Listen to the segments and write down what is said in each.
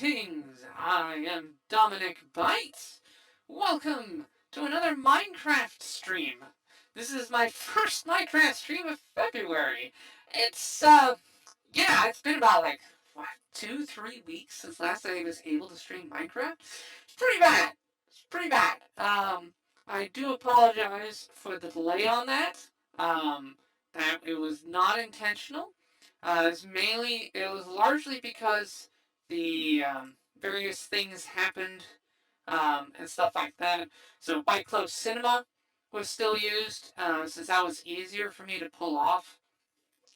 Greetings! I am Dominic Bytes. Welcome to another Minecraft stream. This is my first Minecraft stream of February. It's been about what, 2, 3 weeks since last I was able to stream Minecraft. It's pretty bad. It's pretty bad. I do apologize for the delay on that. Um, that it was not intentional. It was largely because the various things happened and stuff like that. So Byte Club Cinema was still used since that was easier for me to pull off.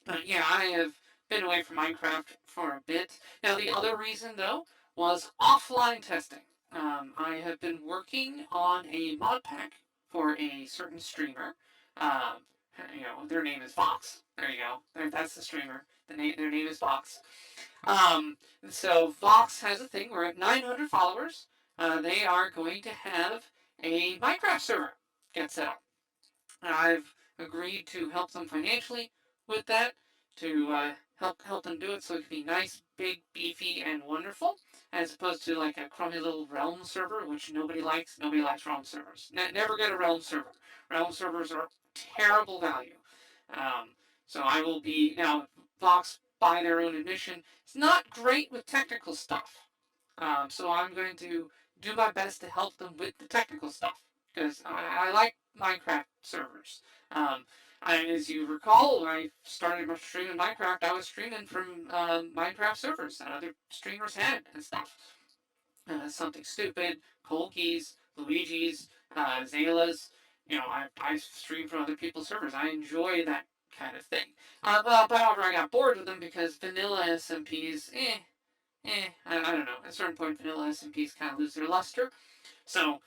But yeah, I have been away from Minecraft for a bit. Now the other reason though was offline testing. I have been working on a mod pack for a certain streamer. Um, their name is Vox. There you go. That's the streamer. Their name is Vox. Um, so Vox has a thing. We're at 900 followers. They are going to have a Minecraft server get set up. I've agreed to help them financially with that to help them do it so it can be nice, big, beefy, and wonderful, as opposed to like a crummy little Realm server, which nobody likes. Nobody likes Realm servers. Never get a Realm server. Realm servers are terrible value. Um, so I will be now. Vox, by their own admission, it's not great with technical stuff. So I'm going to do my best to help them with the technical stuff because I like Minecraft servers. Um, as you recall, when I started my stream in Minecraft, I was streaming from Minecraft servers that other streamers had and stuff. Something stupid, Polkies, Luigi's, Zayla's. I stream from other people's servers. I enjoy that kind of thing. However, I got bored with them because vanilla SMPs, I don't know. At a certain point, vanilla SMPs kind of lose their luster. So,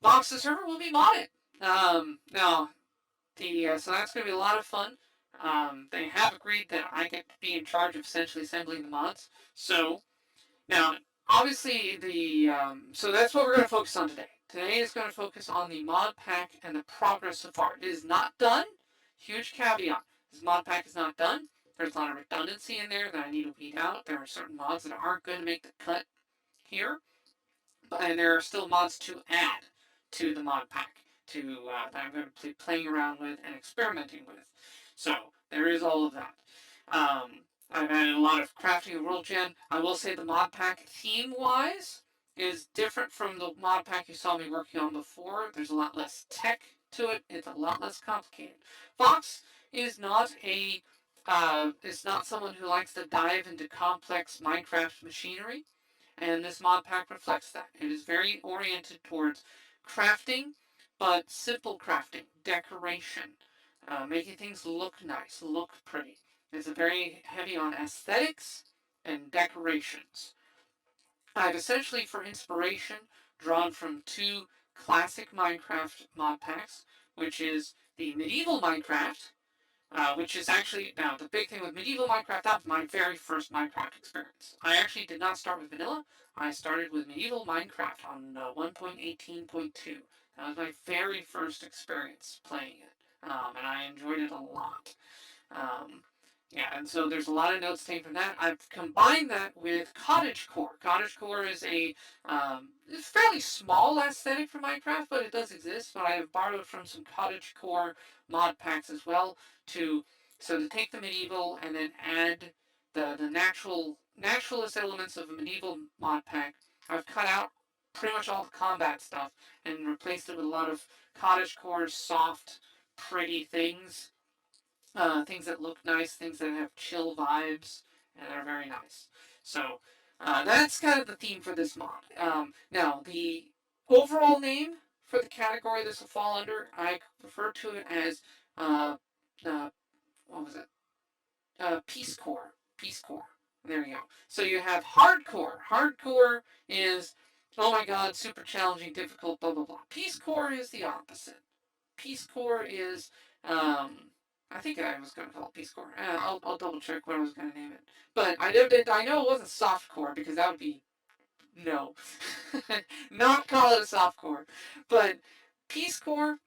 Vox's server will be modded. Now, so that's going to be a lot of fun. They have agreed that I get to be in charge of essentially assembling the mods. So, now, obviously, so that's what we're going to focus on today. Today is going to focus on the mod pack and the progress so far. It is not done. Huge caveat. This mod pack is not done. There's a lot of redundancy in there that I need to weed out. There are certain mods that aren't going to make the cut here, and there are still mods to add to the mod pack that I'm going to be playing around with and experimenting with. So there is all of that. I've added a lot of crafting and world gen. I will say the mod pack theme-wise is different from the mod pack you saw me working on before. There's a lot less tech to it. It's a lot less complicated. Fox is not someone who likes to dive into complex Minecraft machinery, and this mod pack reflects that. It is very oriented towards crafting, but simple crafting, decoration, making things look nice, look pretty. It's very heavy on aesthetics and decorations. I've essentially, for inspiration, drawn from two classic Minecraft mod packs, which is the medieval Minecraft, which is actually, now the big thing with medieval Minecraft, that was my very first Minecraft experience. I actually did not start with vanilla. I started with medieval Minecraft on 1.18.2. That was my very first experience playing it, and I enjoyed it a lot. Um, yeah, and so there's a lot of notes taken from that. I've combined that with cottagecore. Cottagecore is it's fairly small aesthetic for Minecraft, but it does exist. But I have borrowed from some cottagecore mod packs as well to take the medieval and then add the naturalist elements of a medieval mod pack. I've cut out pretty much all the combat stuff and replaced it with a lot of cottagecore soft, pretty things. Things that look nice, things that have chill vibes, and are very nice. So that's kind of the theme for this mod. Now, the overall name for the category this will fall under, I refer to it as, what was it? Peace Corps. Peace Corps. There you go. So you have hardcore. Hardcore is, oh my god, super challenging, difficult, blah, blah, blah. Peace Corps is the opposite. Peace Corps is, I think I was going to call it Peace Corps. I'll double check what I was going to name it. But I know it wasn't Soft Core because that would be, no. Not call it a Soft Core. But Peace Corps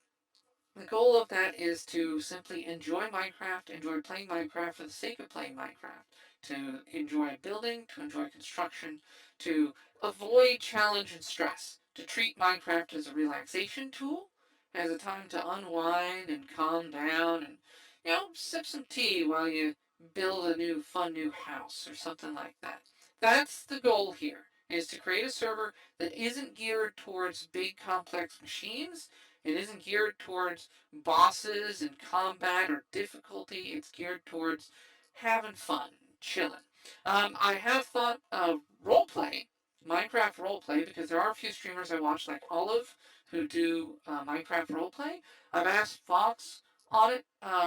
The goal of that is to simply enjoy Minecraft, enjoy playing Minecraft for the sake of playing Minecraft, to enjoy building, to enjoy construction, to avoid challenge and stress, to treat Minecraft as a relaxation tool, as a time to unwind and calm down and, sip some tea while you build a new fun new house or something like that. That's the goal here, is to create a server that isn't geared towards big complex machines. It isn't geared towards bosses and combat or difficulty. It's geared towards having fun, chilling. I have thought of roleplay, Minecraft roleplay, because there are a few streamers I watch, like Olive, who do Minecraft roleplay. I've asked Fox on it.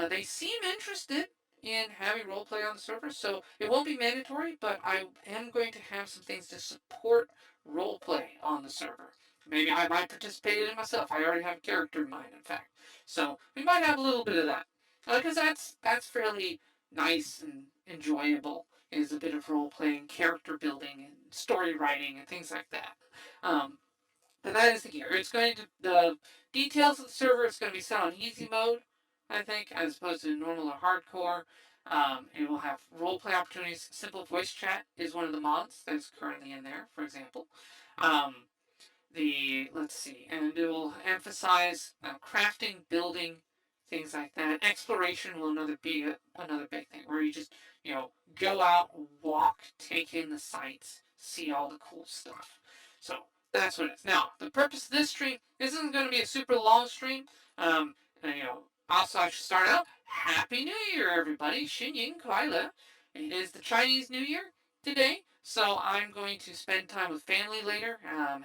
They seem interested in having roleplay on the server, so it won't be mandatory, but I am going to have some things to support roleplay on the server. Maybe I might participate in it myself. I already have a character in mind, in fact. So we might have a little bit of that. Because that's fairly nice and enjoyable, is a bit of role playing, character building, and story writing, and things like that. Um, but that is the gear. It's going to, the details of the server, it's going to be set on easy mode, I think, as opposed to normal or hardcore. It will have role play opportunities. Simple voice chat is one of the mods that's currently in there, for example. Um, let's see, and it will emphasize crafting, building, things like that. Exploration will be another big thing, where you just go out, walk, take in the sights, see all the cool stuff. So that's what it is. Now, the purpose of this stream, this isn't going to be a super long stream. And, also I should start out. Happy New Year, everybody! Xinyin Kuai. It is the Chinese New Year today, so I'm going to spend time with family later,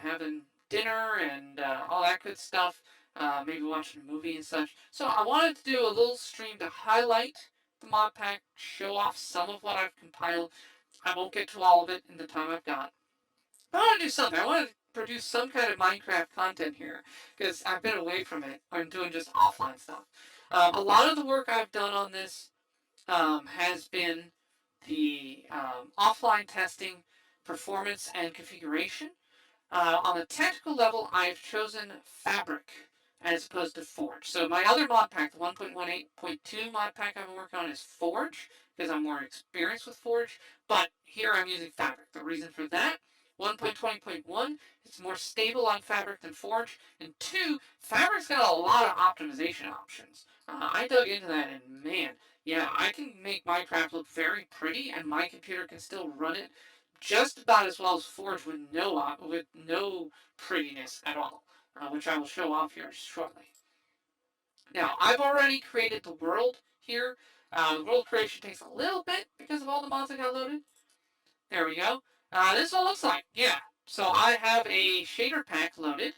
having dinner and all that good stuff. Maybe watching a movie and such. So I wanted to do a little stream to highlight the mod pack, show off some of what I've compiled. I won't get to all of it in the time I've got. But I want to do something. I want to produce some kind of Minecraft content here because I've been away from it. I'm doing just offline stuff. A lot of the work I've done on this has been the offline testing, performance, and configuration. On a technical level, I've chosen Fabric as opposed to Forge. So my other mod pack, the 1.18.2 mod pack I've been working on, is Forge because I'm more experienced with Forge. But here I'm using Fabric. The reason for that, 1.20.1, it's more stable on Fabric than Forge. And two, Fabric's got a lot of optimization options. I dug into that and man, yeah, I can make Minecraft look very pretty and my computer can still run it just about as well as Forge with no prettiness at all, which I will show off here shortly. Now, I've already created the world here. The world creation takes a little bit because of all the mods I got loaded. There we go. This is what it looks like. Yeah. So I have a shader pack loaded.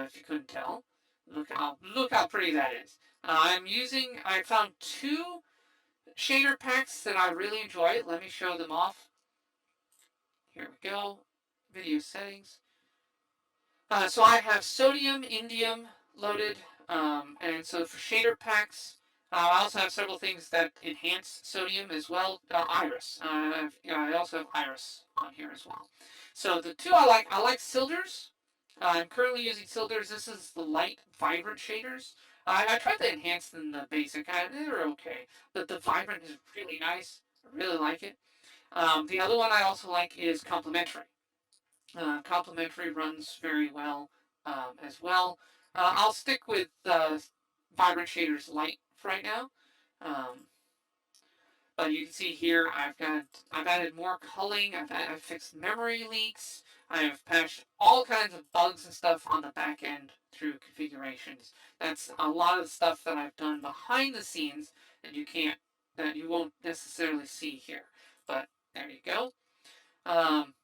If you couldn't tell, look how pretty that is. I found two shader packs that I really enjoy. Let me show them off. Here we go. Video settings. So I have sodium, indium loaded, and so for shader packs, I also have several things that enhance sodium as well. Iris. I also have iris on here as well. So the two I like Silders. I'm currently using Silders. This is the light, vibrant shaders. I tried the enhanced and the basic. They're okay, but the vibrant is really nice. I really like it. The other one I also like is complementary. Complementary runs very well as well. I'll stick with Vibrant Shaders Light for right now. Um, but you can see here I've added more culling. I've fixed memory leaks. I've patched all kinds of bugs and stuff on the back end through configurations. That's a lot of the stuff that I've done behind the scenes that you won't necessarily see here. But there you go. Um,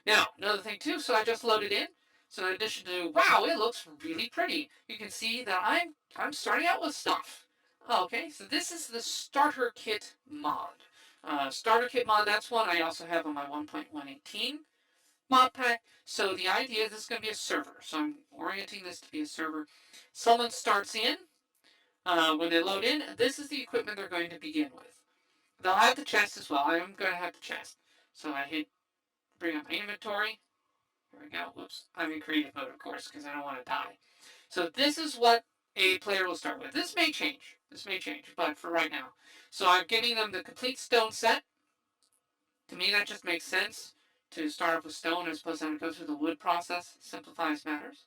Now, another thing too, so I just loaded in. So in addition to, wow, it looks really pretty, you can see that I'm starting out with stuff. Okay, so this is the starter kit mod. Starter kit mod, that's one I also have on my 1.118 mod pack. So the idea is this is going to be a server. So I'm orienting this to be a server. Someone starts in. When they load in, this is the equipment they're going to begin with. They'll have the chest as well. I'm going to have the chest. So I hit bring up my inventory. Here we go. Whoops. I'm in creative mode, of course, because I don't want to die. So this is what a player will start with. This may change. But for right now. So I'm giving them the complete stone set. To me, that just makes sense to start off with stone as opposed to having to go through the wood process. It simplifies matters.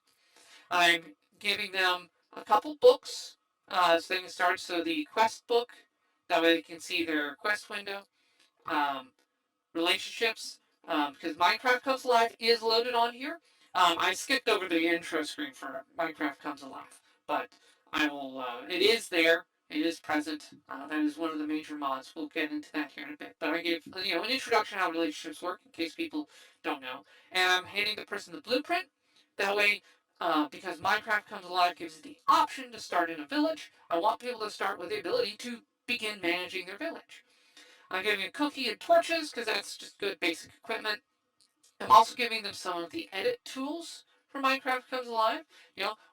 I'm giving them a couple books so they can start. So the quest book, that way they can see their quest window. Um, Relationships, because Minecraft Comes Alive is loaded on here. I skipped over the intro screen for Minecraft Comes Alive, but I will. It is there. It is present. That is one of the major mods. We'll get into that here in a bit. But I gave an introduction to how relationships work in case people don't know. And I'm handing the person the blueprint. That way, because Minecraft Comes Alive gives you the option to start in a village, I want people to start with the ability to begin managing their village. I'm giving a cookie and torches because that's just good basic equipment. I'm also giving them some of the edit tools for Minecraft Comes Alive.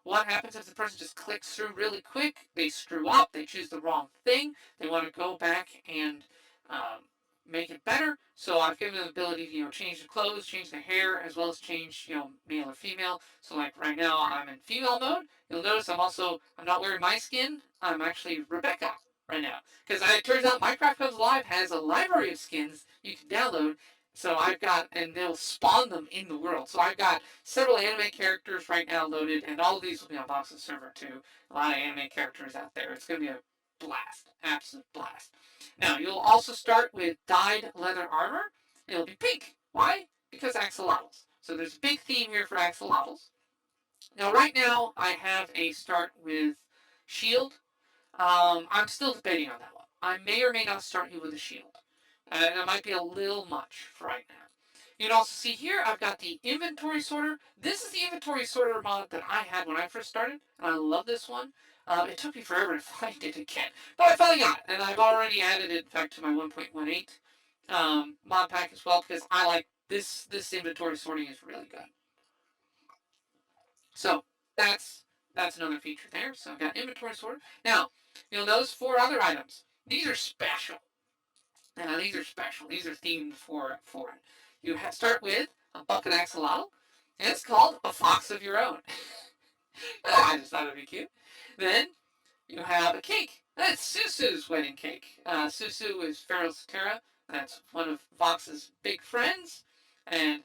What happens if the person just clicks through really quick? They screw up, they choose the wrong thing, they want to go back and um, make it better. So I've given them the ability to, change their clothes, change their hair, as well as change, male or female. So like right now I'm in female mode. You'll notice I'm not wearing my skin. I'm actually Rebecca right now. Because it turns out Minecraft Comes Alive has a library of skins you can download. So I've got, and they'll spawn them in the world. So I've got several anime characters right now loaded, and all of these will be on Box's server too. A lot of anime characters out there. It's going to be a blast, absolute blast. Now you'll also start with dyed leather armor. It'll be pink. Why? Because axolotls. So there's a big theme here for axolotls. Now right now I have a start with shield. I'm still debating on that one. I may or may not start you with a shield. And it might be a little much for right now. You can also see here, I've got the inventory sorter. This is the inventory sorter mod that I had when I first started, and I love this one. It took me forever to find it again, but I finally got it, and I've already added it, in fact, to my 1.18 mod pack as well, because I like this inventory sorting is really good. So that's another feature there. So I've got inventory sorter. Now, you'll notice 4 other items. These are special. Now these are special. These are themed for it. You start with a bucket axolotl, and it's called a fox of your own. I just thought it'd be cute. Then you have a cake. That's Susu's wedding cake. Susu is Pharaoh Satera. That's one of Vox's big friends, and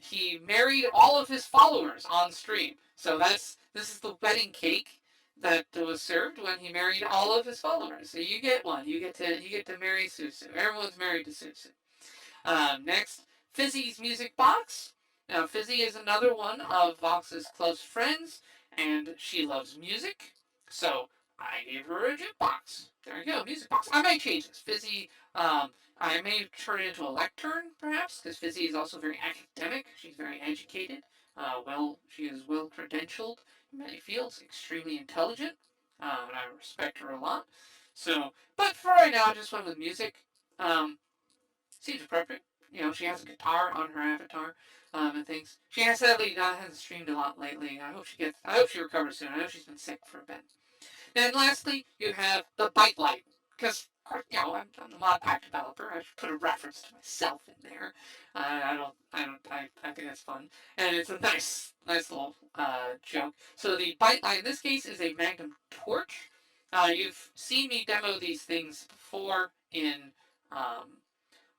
he married all of his followers on stream. So this is the wedding cake that was served when he married all of his followers. So you get one. You get to marry Susu. Everyone's married to Susu. Next, Fizzy's music box. Now Fizzy is another one of Vox's close friends, and she loves music. So I gave her a jukebox. There you go, music box. I may change this. Fizzy, I may turn it into a lectern, perhaps, because Fizzy is also very academic. She's very educated. She is well credentialed in many fields, extremely intelligent, and I respect her a lot. So, but for right now, I just went with music. Um, Seems appropriate. She has a guitar on her avatar, and things. She has sadly hasn't streamed a lot lately. I hope she recovers soon. I know she's been sick for a bit. And lastly, you have the Byte Light. Because, I'm a Modpack developer. I should put a reference to myself in there. I think that's fun. And it's a nice little joke. So the Byte Light in this case is a Magnum torch. You've seen me demo these things before in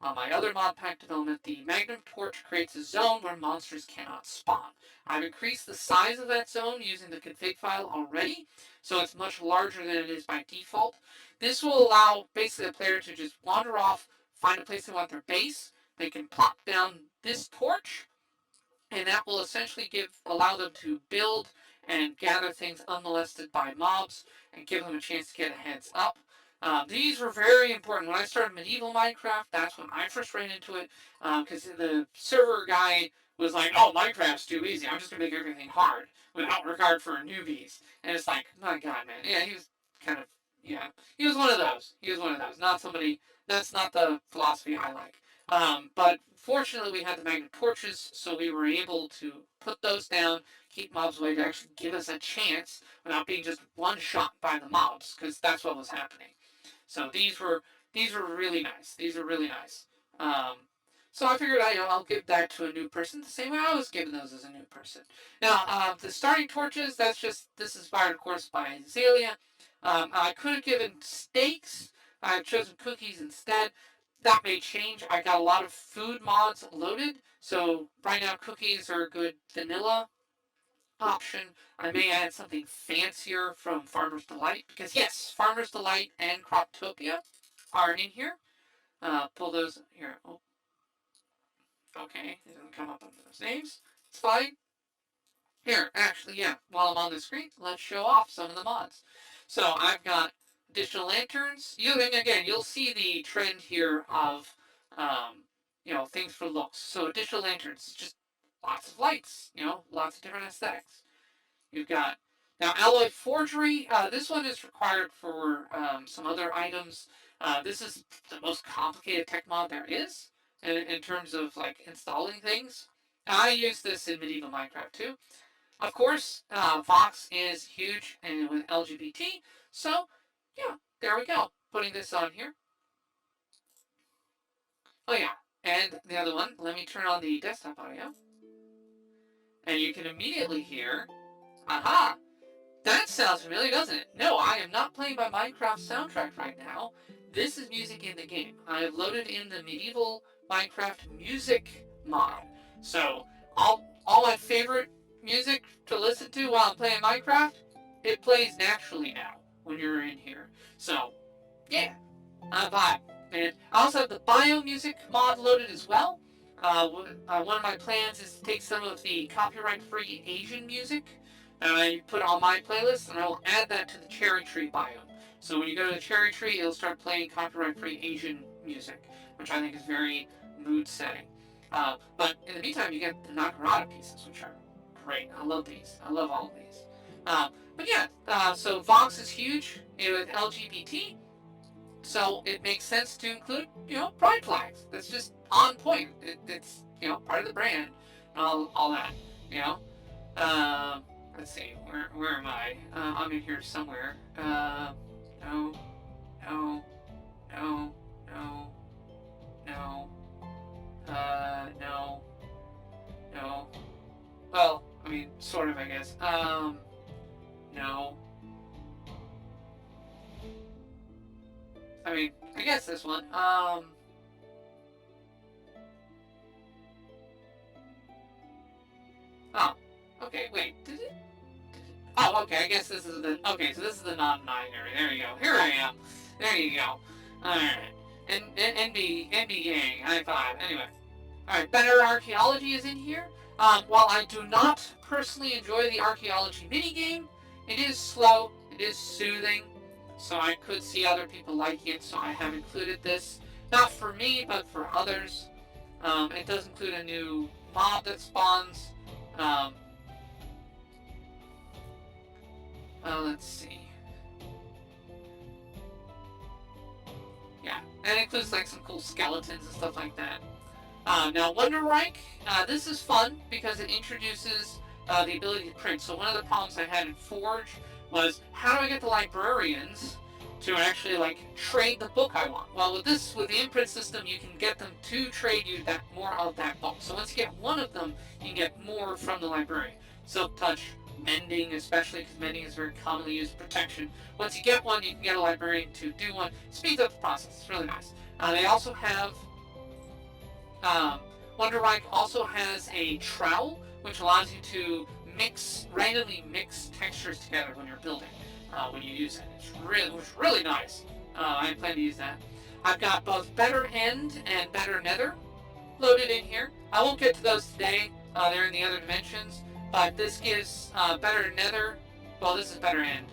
on my other mod pack development. The Magnum Torch creates a zone where monsters cannot spawn. I've increased the size of that zone using the config file already, so it's much larger than it is by default. This will allow basically the player to just wander off, find a place they want their base. They can plop down this torch, and that will essentially allow them to build and gather things unmolested by mobs and give them a chance to get a heads up. These were very important. When I started medieval Minecraft, that's when I first ran into it, because the server guy was like, oh, Minecraft's too easy. I'm just going to make everything hard without regard for newbies. And it's like, my God, man. Yeah, he was kind of, yeah. He was one of those. Not somebody, that's not the philosophy I like. But fortunately, we had the magnet torches, so we were able to put those down, keep mobs away to actually give us a chance without being just one shot by the mobs, because that's what was happening. So these were really nice. These are really nice. Um, So I figured I'll give that to a new person the same way I was giving those as a new person. Now, the starting torches, this is inspired, of course, by Azalea. I could have given steaks. I've chosen cookies instead. That may change. I got a lot of food mods loaded, so right now cookies are a good vanilla option. I may add something fancier from Farmer's Delight, because yes, Farmer's Delight and Croptopia are in here. Pull those here. Oh, okay, it doesn't come up under those names. It's fine. Here, actually, yeah, while I'm on the screen, let's show off some of the mods. So I've got digital lanterns. You'll see the trend here of, things for looks. So digital lanterns, just lots of lights, lots of different aesthetics. You've got now alloy forgery. This one is required for some other items. This is the most complicated tech mod there is in terms of like installing things. I use this in medieval Minecraft too. Of course, Vox is huge and with LGBT. So yeah, there we go. Putting this on here. Oh yeah, and the other one. Let me turn on the desktop audio, and you can immediately hear. Aha! That sounds familiar, doesn't it? No, I am not playing my Minecraft soundtrack right now. This is music in the game. I have loaded in the medieval Minecraft music mod. So, all my favorite music to listen to while I'm playing Minecraft, it plays naturally now when you're in here. So, yeah, I'm vibe. And I also have the bio music mod loaded as well. One of my plans is to take some of the copyright-free Asian music I put on my playlist, and I will add that to the cherry tree biome. So when you go to the cherry tree, it'll start playing copyright-free Asian music, which I think is very mood-setting. But in the meantime, you get the Nakarada pieces, which are great. I love these. I love all of these. But yeah, so Vox is huge with LGBT, so it makes sense to include, pride flags. That's just on point. It's, part of the brand, and all that, Let's see, where am I? I'm in here somewhere. No, no, no, no, no, no, no. Well, I mean, sort of, I guess. No. I mean, I guess this one. Oh, okay, wait, did it? Oh, okay, I guess this is okay, so this is the non-binary. There you go. Here I am. There you go. Alright. NB gang, high five. Anyway. Alright, better archaeology is in here. While I do not personally enjoy the archaeology minigame, it is slow, it is soothing, so I could see other people liking it, so I have included this. Not for me, but for others. It does include a new mob that spawns. Let's see. Yeah, and it includes like some cool skeletons and stuff like that. Now Wonderreich, this is fun because it introduces the ability to print. So one of the problems I had in Forge was how do I get the librarians to actually like trade the book I want? Well, with the imprint system, you can get them to trade you more of that book. So once you get one of them, you can get more from the librarian. Silk Touch, mending, especially because mending is very commonly used protection. Once you get one, you can get a librarian to do one. Speeds up the process. It's really nice. They also have Wonderreich also has a trowel, which allows you to randomly mix textures together when you're building. When you use it, it's really nice. I plan to use that. I've got both Better End and Better Nether loaded in here. I won't get to those today. They're in the other dimensions. But this gives Better Nether. Well, this is Better End.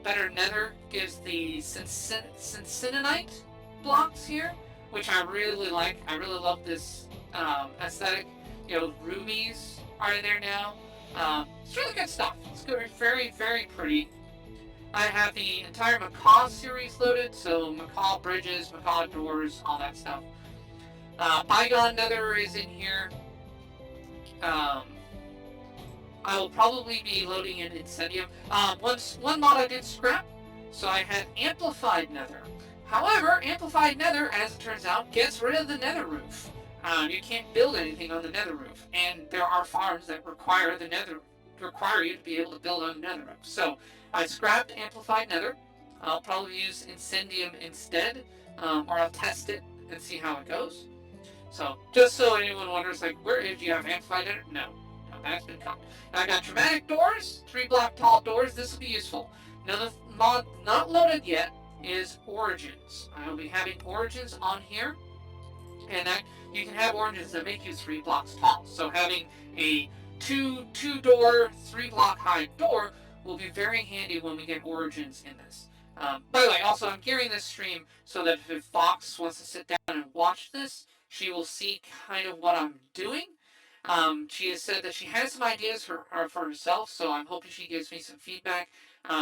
Better Nether gives the Syncinonite blocks here, which I really like. I really love this aesthetic. Rubies are in there now. It's really good stuff. It's good, very, very pretty. I have the entire Macaw series loaded, so Macaw bridges, Macaw doors, all that stuff. Bygone Nether is in here. I will probably be loading in Incendium. One mod I did scrap, so I had Amplified Nether. However, Amplified Nether, as it turns out, gets rid of the Nether roof. You can't build anything on the nether roof, and there are farms that require you to be able to build on the nether roof. So I scrapped amplified nether. I'll probably use incendium instead, or I'll test it and see how it goes. So just so anyone wonders, like, where did you have amplified nether? No, that's been cut. Now I got dramatic doors, 3 block tall doors. This will be useful. Another mod not loaded yet is origins. I will be having origins on here, and that you can have origins that make you 3 blocks tall. So having a two door, 3 block high door will be very handy when we get origins in this. By the way, also I'm gearing this stream so that if Fox wants to sit down and watch this, she will see kind of what I'm doing. She has said that she has some ideas for herself, so I'm hoping she gives me some feedback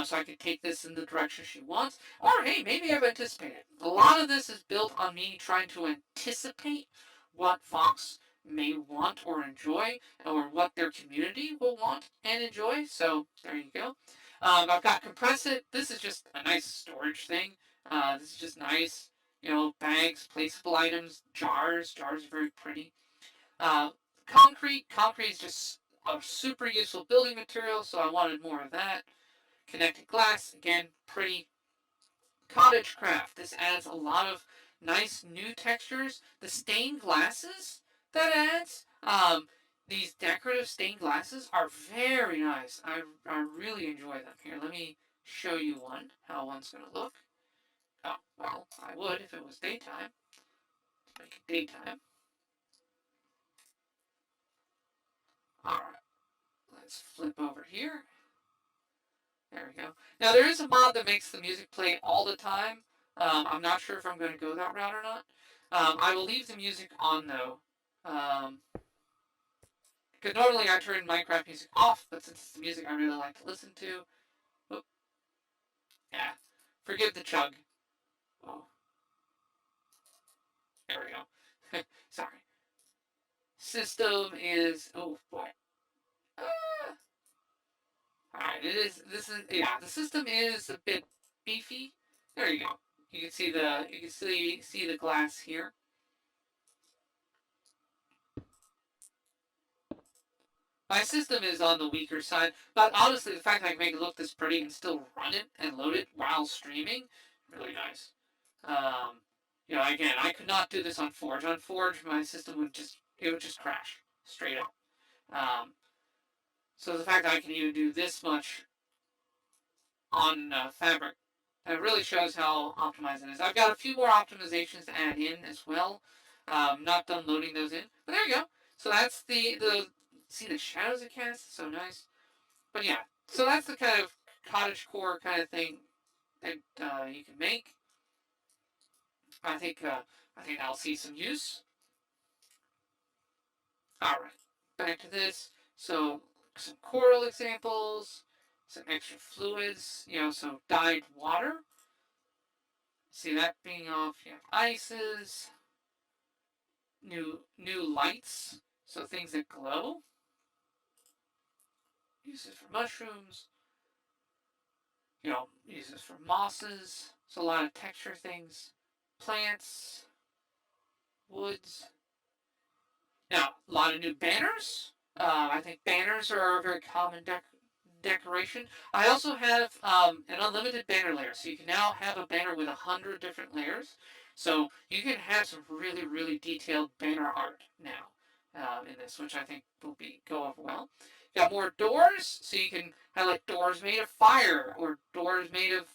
so I can take this in the direction she wants. Or hey, maybe I've anticipated. A lot of this is built on me trying to anticipate what Fox may want or enjoy, or what their community will want and enjoy. So there you go. I've got compress it. This is just a nice storage thing. This is just nice. Bags, placeable items, jars. Jars are very pretty. Uh, concrete. Concrete is just a super useful building material, so I wanted more of that. Connected glass, again, pretty. Cottage craft. This adds a lot of nice new textures. The stained glasses that adds, these decorative stained glasses are very nice. I really enjoy them. Here, let me show you one, how one's going to look. Oh, well, I would if it was daytime. Let's make it daytime. Alright, let's flip over here. There we go. Now, there is a mod that makes the music play all the time. I'm not sure if I'm going to go that route or not. I will leave the music on, though. Because normally I turn Minecraft music off, but since it's the music I really like to listen to, whoop, yeah, forgive the chug. Oh, there we go. Sorry. System is, oh boy. Ah. Alright, the system is a bit beefy. There you go. You can see the glass here. My system is on the weaker side, but honestly, the fact that I can make it look this pretty and still run it and load it while streaming, really nice. Again, I could not do this on Forge. On Forge, my system would just crash straight up. So the fact that I can even do this much on Fabric, it really shows how optimized it is. I've got a few more optimizations to add in as well. Not done loading those in, but there you go. So that's the see the shadows it casts, so nice. But yeah, so that's the kind of cottage core kind of thing that you can make. I think I'll see some use. All right, back to this. So some coral examples, some extra fluids. So dyed water. See that being off. You have ices, new lights. So things that glow. Uses for mushrooms. Uses for mosses. So a lot of texture things. Plants, woods. Now, a lot of new banners. I think banners are a very common decoration. I also have an unlimited banner layer, so you can now have a banner with 100 different layers. So you can have some really, really detailed banner art now in this, which I think will go over well. You got more doors, so you can have like doors made of fire or doors made of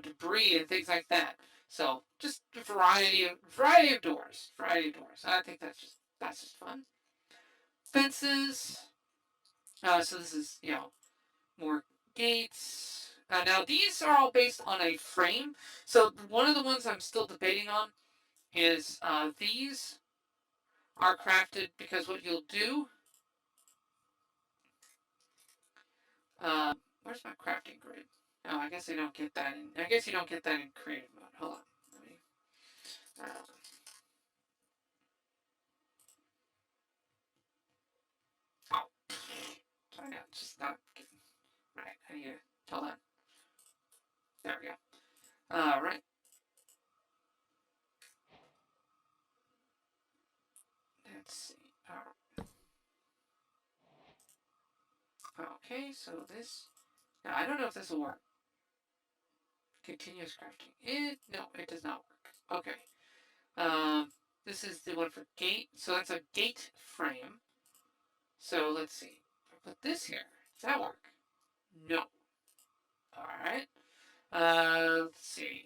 debris and things like that. So just a variety of doors. I think that's just fun. Fences. So this is more gates. Now these are all based on a frame. So one of the ones I'm still debating on is these are crafted because what you'll do. Where's my crafting grid? Oh, I guess I don't get that in. I guess you don't get that in creative mode. Hold on. Let me. Oh, sorry, no, just not getting right. I need to tell that. There we go. All right. let's see. Okay, so this... Now, I don't know if this will work. Continuous crafting. No, it does not work. Okay. This is the one for gate. So that's a gate frame. So let's see. If I put this here. Does that work? No. Alright. Let's see.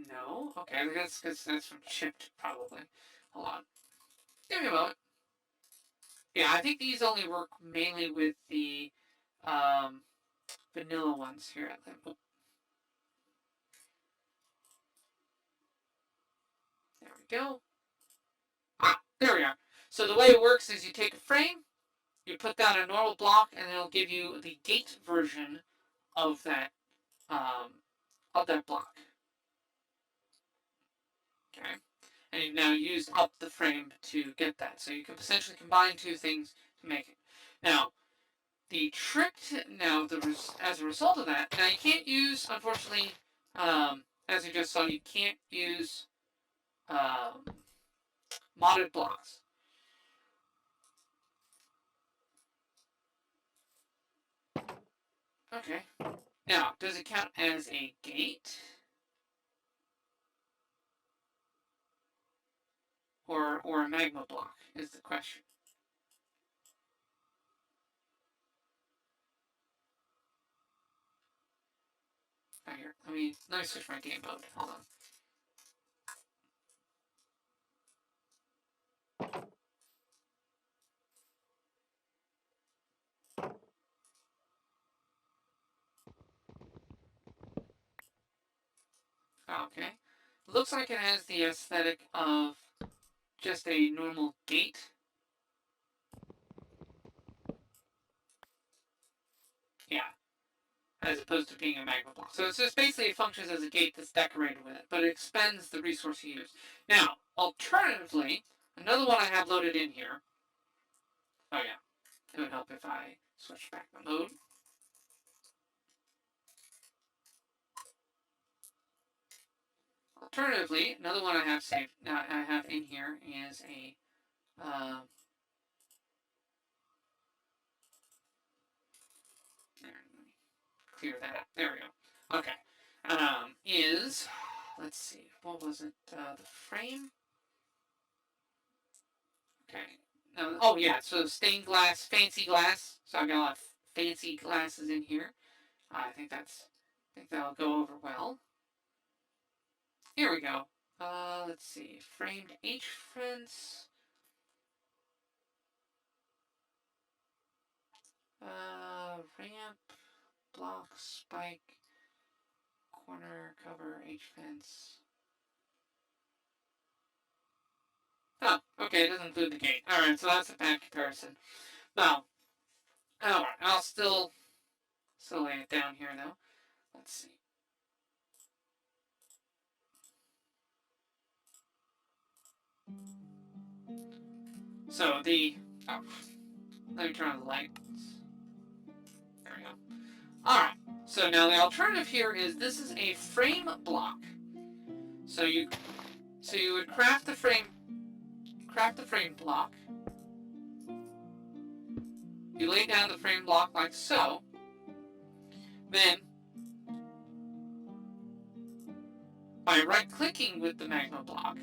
No. Okay, that's because that's from chipped, probably. Hold on. Give me a moment. Yeah, I think these only work mainly with the vanilla ones here. Oh, there we go. Ah, there we are. So the way it works is you take a frame, you put down a normal block, and it'll give you the gate version of that block. Okay, and you've now used up the frame to get that. So you can essentially combine two things to make it. Now, the trick now, as a result of that, now you can't use, unfortunately, as you just saw, you can't use modded blocks. Okay. Now, does it count as a gate? Or a magma block is the question. Oh, here, let me switch my game mode. Hold on. Okay. Looks like it has the aesthetic of just a normal gate. Yeah. As opposed to being a magma block. So it's just basically it functions as a gate that's decorated with it, but it expends the resource you use. Now, alternatively, another one I have loaded in here. Oh yeah. It would help if I switch back the mode. Alternatively, another one I have saved, I have in here is a clear that up. There we go. Okay. Let's see, what was it? The frame? Okay. Oh yeah, so stained glass, fancy glass. So I've got a lot of fancy glasses in here. I think that'll go over well. Here we go. Let's see. Framed H fence. Ramp, block, spike, corner, cover, H fence. Oh, okay, it doesn't include the gate. Alright, so that's a bad comparison. Now, alright, I'll still lay it down here though. Let's see. So let me turn on the lights. There we go. Alright, so now the alternative here is this is a frame block. So you would craft the frame block. You lay down the frame block like so. Then, by right-clicking with the magma block,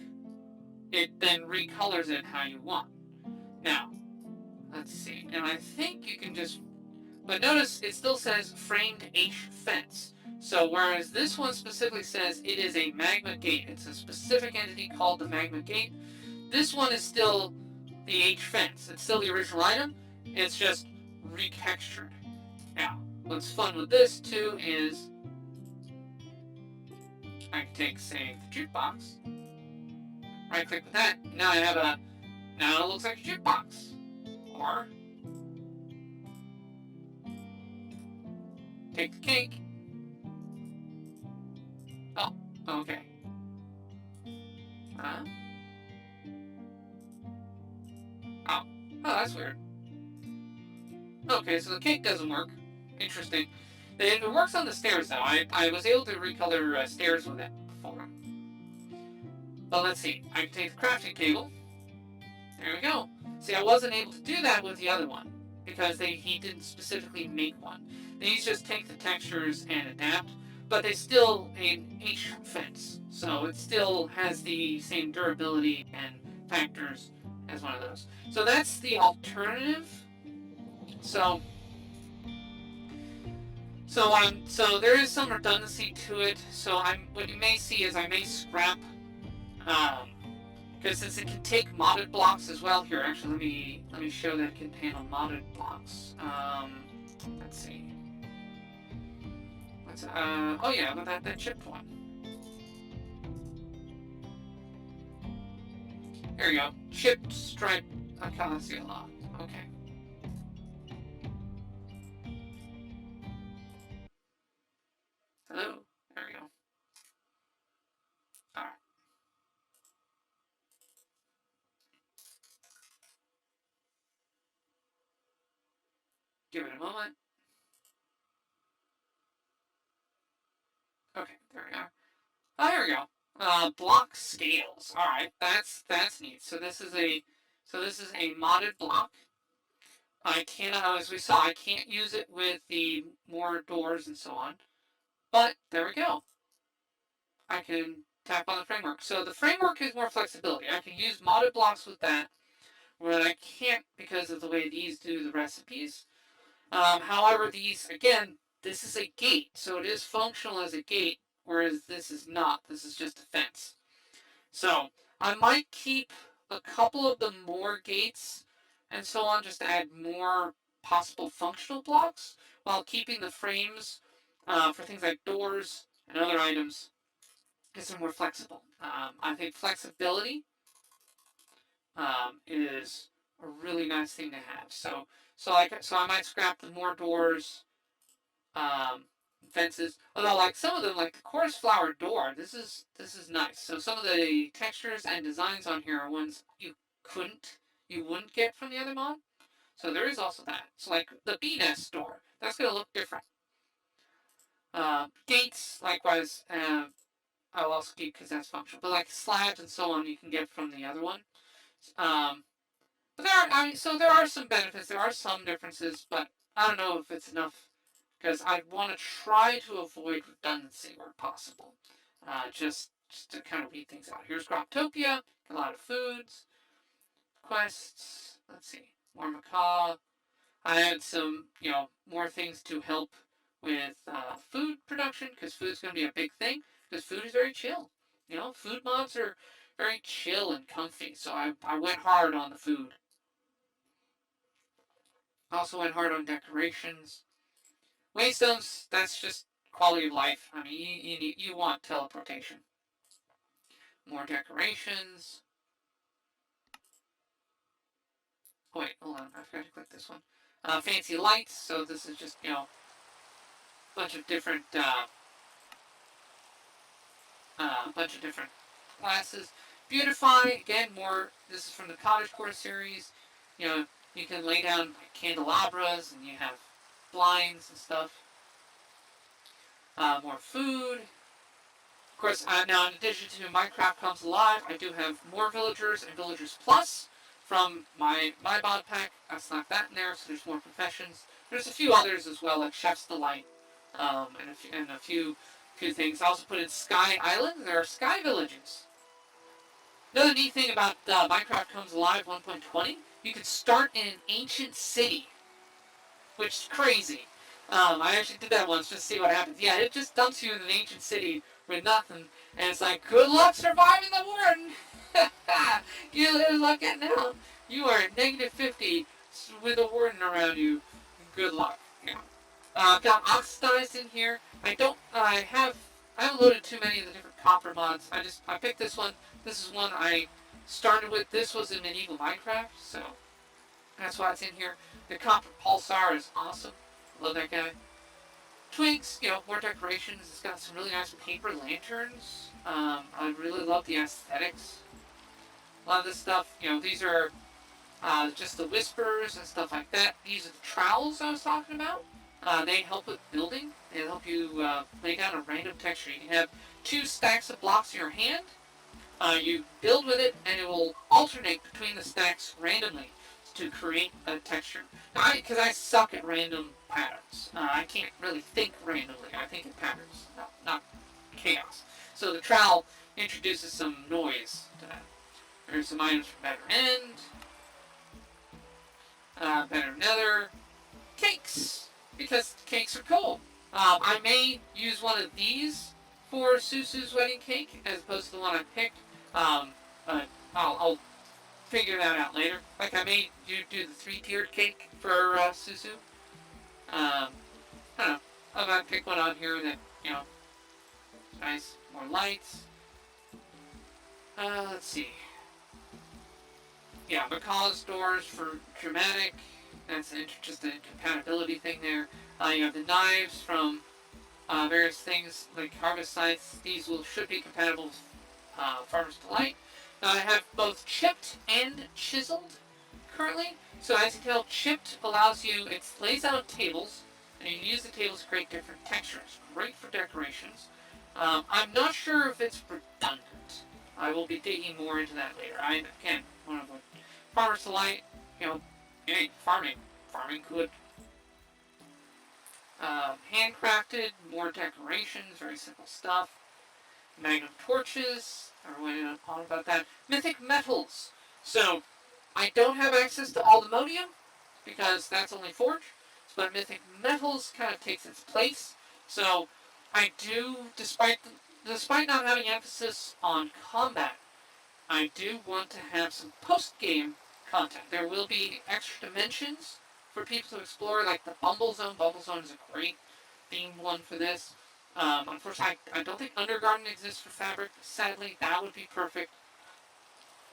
it then recolors it how you want. Now, let's see. And I think you can just... But notice it still says framed H fence. So whereas this one specifically says it is a magma gate, it's a specific entity called the magma gate, this one is still the H fence. It's still the original item, it's just retextured. Now, what's fun with this too is I can take, say, the jukebox, right click with that, now it looks like a jukebox. Or take the cake. Oh, okay. Oh, that's weird. Okay, so the cake doesn't work. Interesting. It works on the stairs, though. I was able to recolor stairs with it before. But let's see. I can take the crafting table. There we go. See, I wasn't able to do that with the other one because he didn't specifically make one. These just take the textures and adapt, but they still an ancient fence, so it still has the same durability and factors as one of those. So that's the alternative. So so there is some redundancy to it. So what you may see is I may scrap because since it can take modded blocks as well. Here, actually, let me show that it can handle modded blocks. Let's see. Oh yeah, but that chipped one. There you go. Chipped stripe acacia. Okay. Hello. There we go. All right. Give it a moment. Okay, there we are. Oh, here we go. Block scales. All right, that's neat. So this is a modded block. I cannot, as we saw, I can't use it with the more doors and so on. But there we go. I can tap on the framework. So the framework is more flexibility. I can use modded blocks with that, where I can't because of the way these do the recipes. However, these, again, this is a gate, so it is functional as a gate, whereas this is not. This is just a fence. So I might keep a couple of the more gates and so on, just to add more possible functional blocks, while keeping the frames for things like doors and other items because they're more flexible. I think flexibility is a really nice thing to have. So I might scrap the more doors, um, fences. Although like some of them, like the chorus flower door, this is nice. So some of the textures and designs on here are ones you wouldn't get from the other mod. So there is also that. So like the bee nest door, that's gonna look different. Gates, likewise, I'll also keep because that's functional. But like slabs and so on, you can get from the other one. Um, but there are some benefits. There are some differences, but I don't know if it's enough because I want to try to avoid redundancy where possible. Just to kind of weed things out. Here's Croptopia, a lot of foods, quests. Let's see, more macaw. I had some, more things to help with food production because food's going to be a big thing because food is very chill. Food mods are very chill and comfy, so I went hard on the food. I also went hard on decorations. Waystones, that's just quality of life. I mean, you want teleportation. More decorations. Oh wait, hold on, I forgot to click this one. Fancy lights, so this is just, a bunch of different classes. Beautify, again, more, this is from the Cottagecore series. You can lay down like, candelabras and you have blinds and stuff. More food. Of course, now in addition to Minecraft Comes Alive, I do have more villagers and Villagers Plus from my Modpack. I slapped that in there, so there's more professions. There's a few others as well, like Chef's Delight, and a few things. I also put in Sky Island. There are sky villages. Another neat thing about Minecraft Comes Alive 1.20, you can start in an ancient city, which is crazy. I actually did that once just to see what happens. Yeah, it just dumps you in an ancient city with nothing, and it's like, good luck surviving the warden. You look at now, you are at -50 with a warden around you. Good luck. Yeah. I've got oxidized in here. I haven't loaded too many of the different copper mods. I picked this one. This is one I started with. This was in medieval Minecraft, so that's why it's in here. The copper pulsar is awesome. Love that guy. Twigs, more decorations. It's got some really nice paper lanterns. I really love the aesthetics. A lot of this stuff, these are just the whispers and stuff like that. These are the trowels I was talking about. They help with building. They help you lay down a random texture. You can have 2 stacks of blocks in your hand, You build with it, and it will alternate between the stacks randomly to create a texture. Because I suck at random patterns. I can't really think randomly. I think in patterns, not chaos. So the trowel introduces some noise to that. There's some items for better end, better nether, cakes, because cakes are cool. I may use one of these for Susu's wedding cake as opposed to the one I picked. But I'll figure that out later. Like I may do the 3-tiered cake for Susu. I don't know. I might pick one on here that, nice, more lights. Let's see. Yeah, Macaw's doors for dramatic. That's just a compatibility thing there. You have the knives from various things like harvest sites. These should be compatible with Farmer's Delight. I have both chipped and chiseled currently. So as you can tell, chipped allows you, it lays out tables, and you can use the tables to create different textures. Great for decorations. I'm not sure if it's redundant. I will be digging more into that later. Again, one of the Farmer's Delight, farming good. Handcrafted, more decorations, very simple stuff. Magnum torches, everyone went on about that. Mythic metals. So, I don't have access to Aldermodium, because that's only Forge, but Mythic metals kind of takes its place. So, I do, despite not having emphasis on combat, I do want to have some post-game content. There will be extra dimensions for people to explore, like the Bumble Zone. Bumble Zone is a great themed one for this. Unfortunately, I don't think Undergarden exists for Fabric. Sadly, that would be perfect.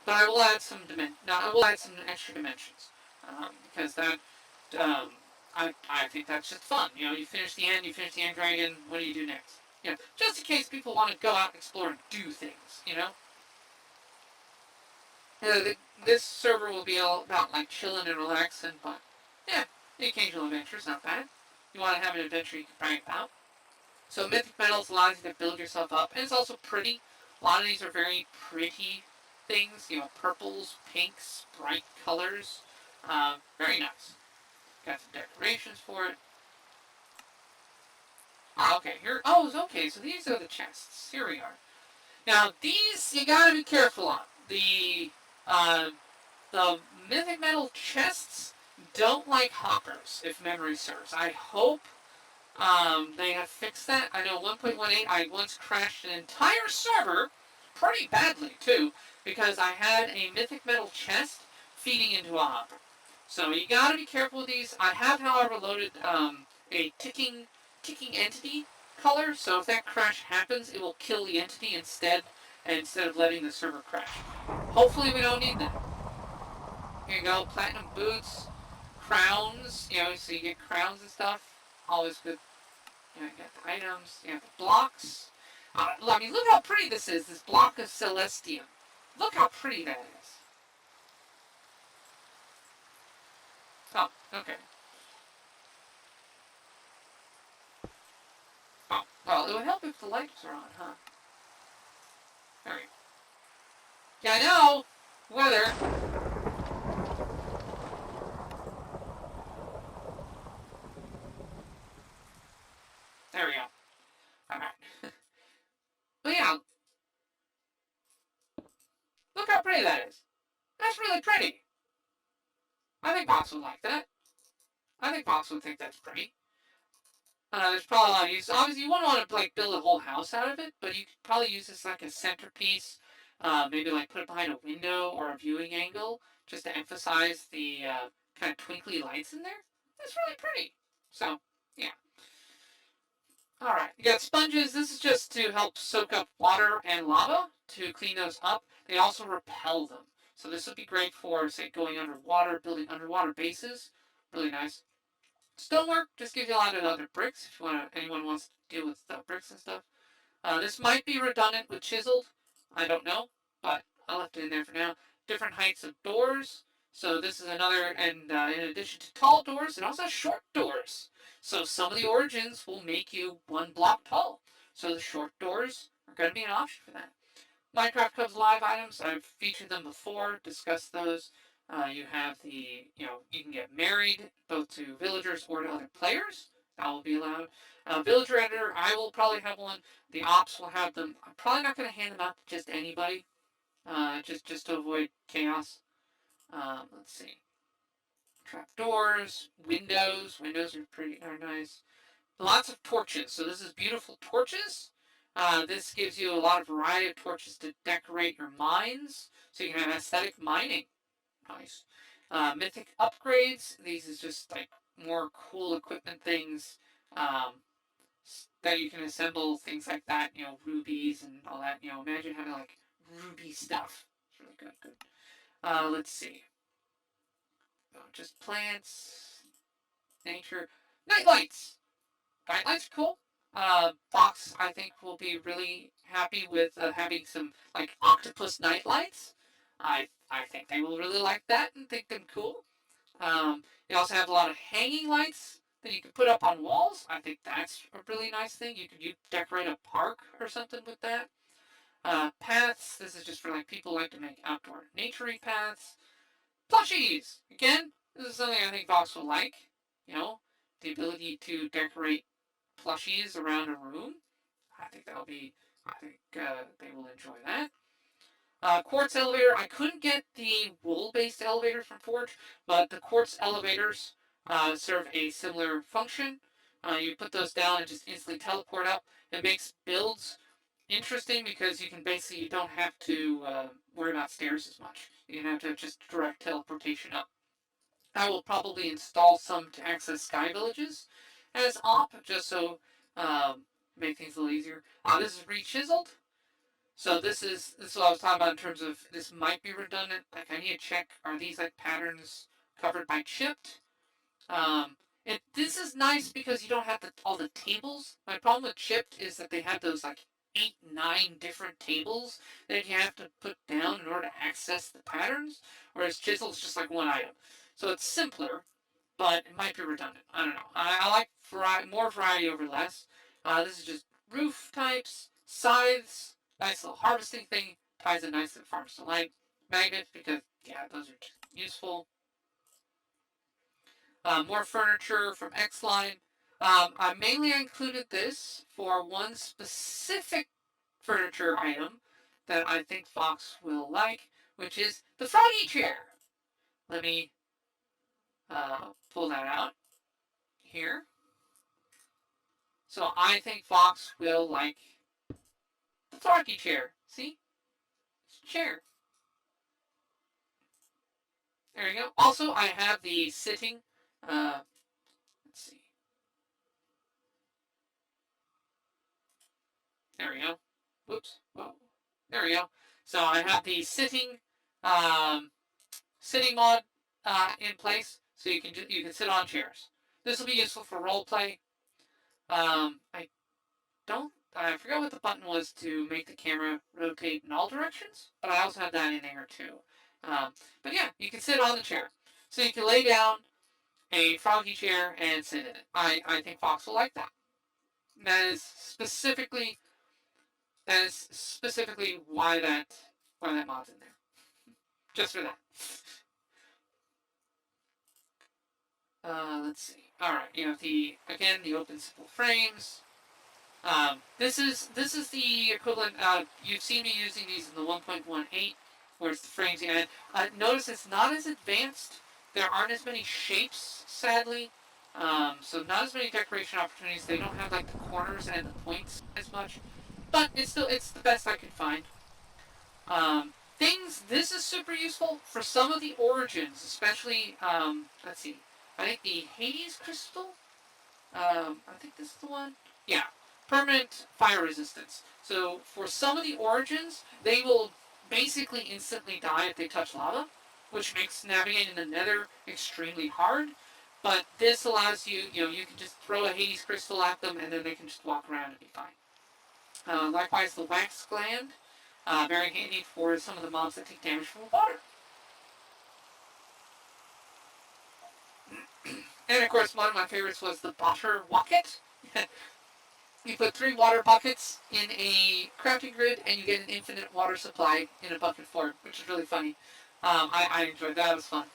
But I will add some extra dimensions because that I think that's just fun. You finish the end dragon. What do you do next? Just in case people want to go out and explore and do things. This server will be all about like chilling and relaxing, but yeah, the occasional adventure is not bad. You want to have an adventure you can brag about. So Mythic Metals allows you to build yourself up, and it's also pretty. A lot of these are very pretty things, purples, pinks, bright colors. Very nice. Got some decorations for it. Okay, here. Oh, okay, so these are the chests. Here we are. Now, these you gotta be careful on. The Mythic Metal chests don't like hoppers, if memory serves. I hope they have fixed that. I know 1.18, I once crashed an entire server, pretty badly too, because I had a Mythic Metal chest feeding into a hopper. So you gotta be careful with these. I have, however, loaded a ticking entity color, so if that crash happens, it will kill the entity instead of letting the server crash. Hopefully we don't need that. Here you go, platinum boots, crowns, so you get crowns and stuff. Always good. You got the items, you have the blocks. Look how pretty this is, this block of Celestium. Look how pretty that is. Oh, okay. Oh, well, it would help if the lights are on, huh? There we go. Yeah, I know! Weather. There we go. Alright. But yeah. Look how pretty that is. That's really pretty. I think Box would like that. I think Box would think that's pretty. There's probably a lot of use. Obviously, you wouldn't want to build a whole house out of it, but you could probably use this like a centerpiece. Maybe put it behind a window or a viewing angle, just to emphasize the kind of twinkly lights in there. That's really pretty. So, yeah. Alright, you got sponges. This is just to help soak up water and lava to clean those up. They also repel them. So this would be great for, say, going underwater, building underwater bases. Really nice. Stonework just gives you a lot of other bricks if anyone wants to deal with bricks and stuff. This might be redundant with chiseled. I don't know, but I left it in there for now. Different heights of doors. So this is another, and in addition to tall doors, it also has short doors. So some of the origins will make you 1 block tall. So the short doors are going to be an option for that. Minecraft Cubs live items. I've featured them before, discussed those. You have the, you can get married both to villagers or to other players. That will be allowed. Villager editor, I will probably have one. The ops will have them. I'm probably not going to hand them out to just anybody, just to avoid chaos. Let's see. Trapdoors, windows. Windows are nice. Lots of torches. So this is beautiful torches. This gives you a lot of variety of torches to decorate your mines, so you can have aesthetic mining. Nice. Mythic upgrades. These is just like more cool equipment things um, that you can assemble. Things like that. Rubies and all that. Imagine having like ruby stuff. It's really good. Good. Let's see. Just plants, nature, night lights. Nightlights are cool. Fox, I think, will be really happy with having some like octopus nightlights. I think they will really like that and think them cool. You also have a lot of hanging lights that you can put up on walls. I think that's a really nice thing. You decorate a park or something with that. Paths. This is just for like people who like to make outdoor naturey paths. Plushies. Again, this is something I think Fox will like. You know, the ability to decorate plushies around a room. I think that'll be. I think they will enjoy that. Quartz elevator. I couldn't get the wool-based elevators from Forge, but the quartz elevators serve a similar function. You put those down and just instantly teleport up. It makes builds interesting because you don't have to worry about stairs as much. You can have just direct teleportation up. I will probably install some to access sky villages as op, just so make things a little easier. This is re-chiseled. So this is what I was talking about in terms of this might be redundant. Like I need to check, are these like patterns covered by chipped? This is nice because you don't have all the tables. My problem with chipped is that they have those like 8, 9 different tables that you have to put down in order to access the patterns, whereas chisel is just like one item. So it's simpler, but it might be redundant. I don't know. I like more variety over less. This is just roof types, scythes, nice little harvesting thing, ties in nicely to farms to light, magnets because yeah, those are just useful. More furniture from X Line. I mainly included this for one specific furniture item that I think Fox will like, which is the froggy chair. Let me pull that out here. So I think Fox will like the froggy chair. See? It's a chair. There you go. Also, I have the sitting. Let's see. There we go. Whoops. Whoa. There we go. So I have the um, sitting mod in place, so you can sit on chairs. This will be useful for role play. I don't. I forgot what the button was to make the camera rotate in all directions, but I also have that in there too. But yeah, you can sit on the chair. So you can lay down a froggy chair and sit in it. I think Fox will like that. That is specifically why that mod's in there. Just for that. Let's see. All right, you have the open simple frames. This is the equivalent. You've seen me using these in the 1.18, where it's the frames you add. Notice it's not as advanced. There aren't as many shapes, sadly. So not as many decoration opportunities. They don't have like the corners and the points as much, but it's the best I could find. Things. This is super useful for some of the origins, especially. Let's see. I think the Hades crystal. I think this is the one. Yeah, permanent fire resistance. So for some of the origins, they will basically instantly die if they touch lava, which makes navigating the Nether extremely hard. But this allows you can just throw a Hades crystal at them, and then they can just walk around and be fine. Likewise, the wax gland, very handy for some of the mobs that take damage from water. And of course, one of my favorites was the Butter Rocket. You put 3 water buckets in a crafting grid, and you get an infinite water supply in a bucket form, which is really funny. I enjoyed that. It was fun.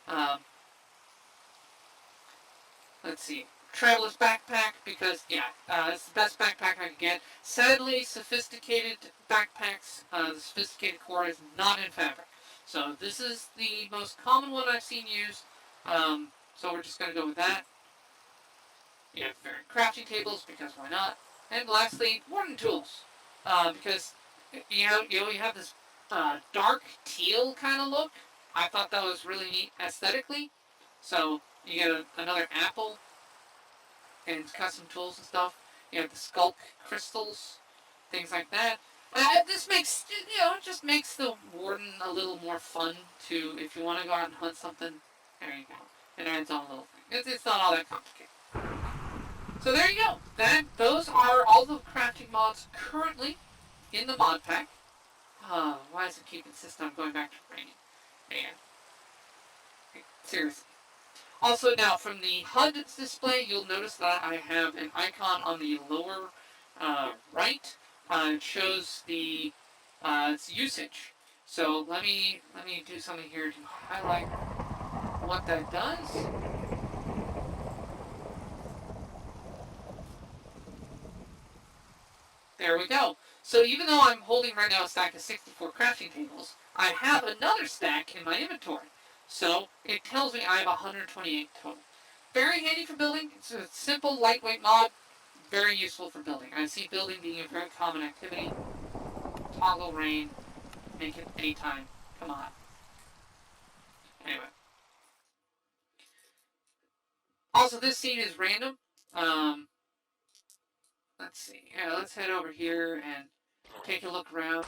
Um, let's see. Traveler's backpack, because, yeah, it's the best backpack I could get. Sadly, sophisticated backpacks, the sophisticated core is not in fabric. So this is the most common one I've seen used. So we're just going to go with that. You have variant crafting tables, because why not? And lastly, wooden tools, because you have this dark teal kind of look. I thought that was really neat aesthetically. So you get another apple and custom tools and stuff. You have the sculk crystals, things like that. This makes it just makes the warden a little more fun to if you want to go out and hunt something. There you go. It adds on a little thing. It's not all that complicated. So there you go. Those are all the crafting mods currently in the mod pack. Why does it keep insisting on going back to raining? Man, seriously. Also, now from the HUD display, you'll notice that I have an icon on the lower right. It shows the its usage. So let me do something here to highlight what that does. There we go. So even though I'm holding right now a stack of 64 crafting tables, I have another stack in my inventory. So it tells me I have 128 total. Very handy for building. It's a simple, lightweight mod. Very useful for building. I see building being a very common activity. Toggle rain. Make it anytime. Come on. Anyway. Also, this scene is random. Um, let's see. Yeah, let's head over here and take a look around.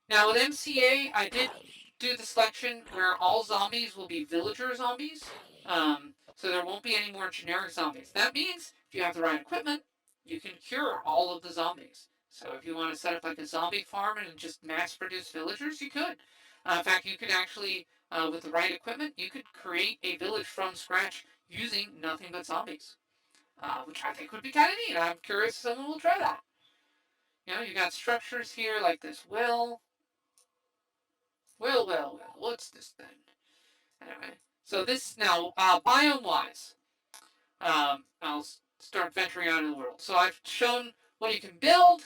Now with MCA, I did do the selection where all zombies will be villager zombies. So there won't be any more generic zombies. That means if you have the right equipment, you can cure all of the zombies. So if you want to set up like a zombie farm and just mass produce villagers, you could. In fact, you could actually, with the right equipment, you could create a village from scratch using nothing but zombies, which I think would be kind of neat. I'm curious if someone will try that. You got structures here like this well. Well. What's this then? Anyway, so this now, biome-wise, I'll start venturing out in the world. So I've shown what you can build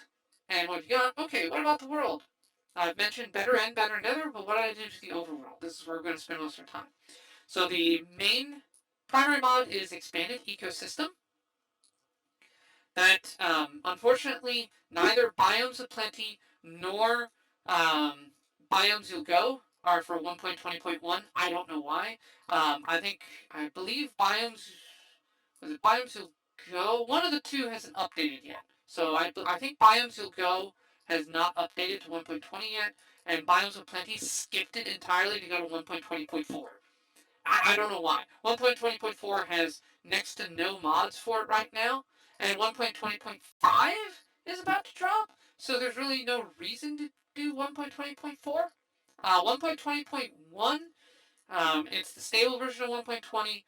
and what you got. Okay, what about the world? I've mentioned better end, better nether, but what did I do to the overworld? This is where we're going to spend most of our time. So the main primary mod is expanded ecosystem. That, unfortunately, neither Biomes of Plenty nor Biomes You'll Go are for 1.20.1. I don't know why. I believe Biomes You'll Go? One of the two hasn't updated yet. So I think Biomes You'll Go has not updated to 1.20 yet, and Biomes of Plenty skipped it entirely to go to 1.20.4. I don't know why. 1.20.4 has next to no mods for it right now, and 1.20.5 is about to drop, so there's really no reason to do 1.20.4. 1.20.1, it's the stable version of 1.20.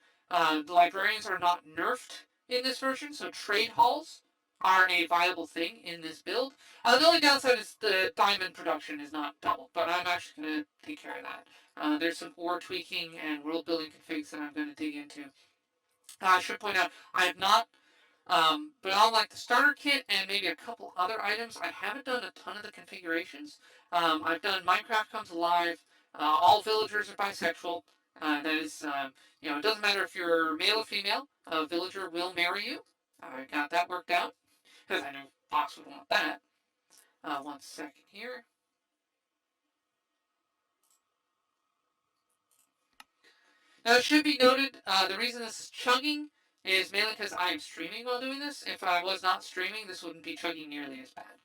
The librarians are not nerfed in this version, so trade halls are a viable thing in this build. The only downside is the diamond production is not doubled, but I'm actually going to take care of that. There's some ore tweaking and world building configs that I'm going to dig into. I should point out, I have not, but on like the starter kit and maybe a couple other items, I haven't done a ton of the configurations. I've done Minecraft Comes Alive, all villagers are bisexual. That is, it doesn't matter if you're male or female, a villager will marry you. I got that worked out, because I know Fox would want that. 1 second here. Now, it should be noted, the reason this is chugging is mainly because I am streaming while doing this. If I was not streaming, this wouldn't be chugging nearly as bad.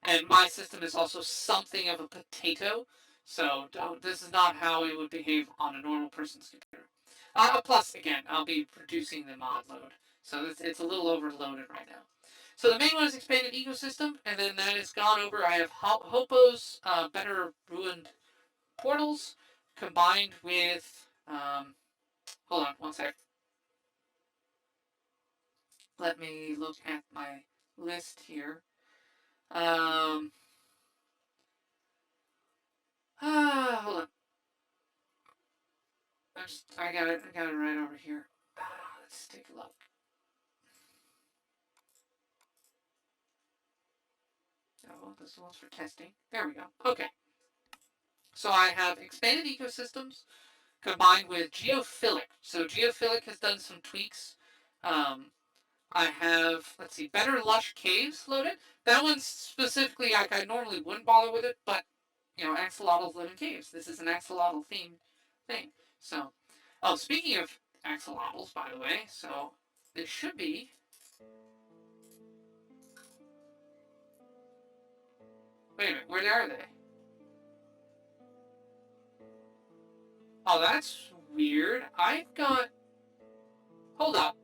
And my system is also something of a potato, so this is not how it would behave on a normal person's computer. Plus, again, I'll be producing the mod load, so it's a little overloaded right now. So the main one is expanded ecosystem, and then that is gone over. I have Hopo's better ruined portals combined with hold on 1 sec. let me look at my list here. Hold on. I got it right over here. Let's take a look. Oh, this one's for testing. There we go. Okay. So I have expanded ecosystems combined with geophilic. So geophilic has done some tweaks. Um, I have, let's see, better lush caves loaded. That one's specifically, like, I normally wouldn't bother with it, but, axolotls live in caves. This is an axolotl themed thing. So, oh, speaking of axolotls, by the way, so this should be. Wait a minute, where are they? Oh, that's weird. I've got. Hold up.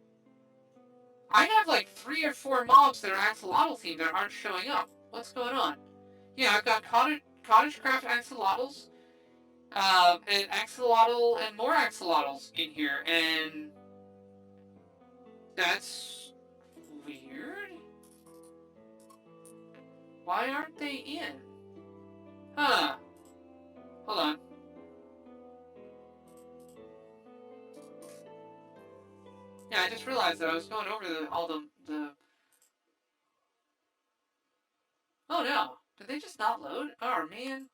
I have like 3 or 4 mobs that are axolotl themed that aren't showing up. What's going on? Yeah, I've got cottage craft axolotls, and axolotl and more axolotls in here, and that's weird. Why aren't they in? Huh. Hold on. Yeah, I just realized that I was going over all the. Oh no! Did they just not load? Oh man.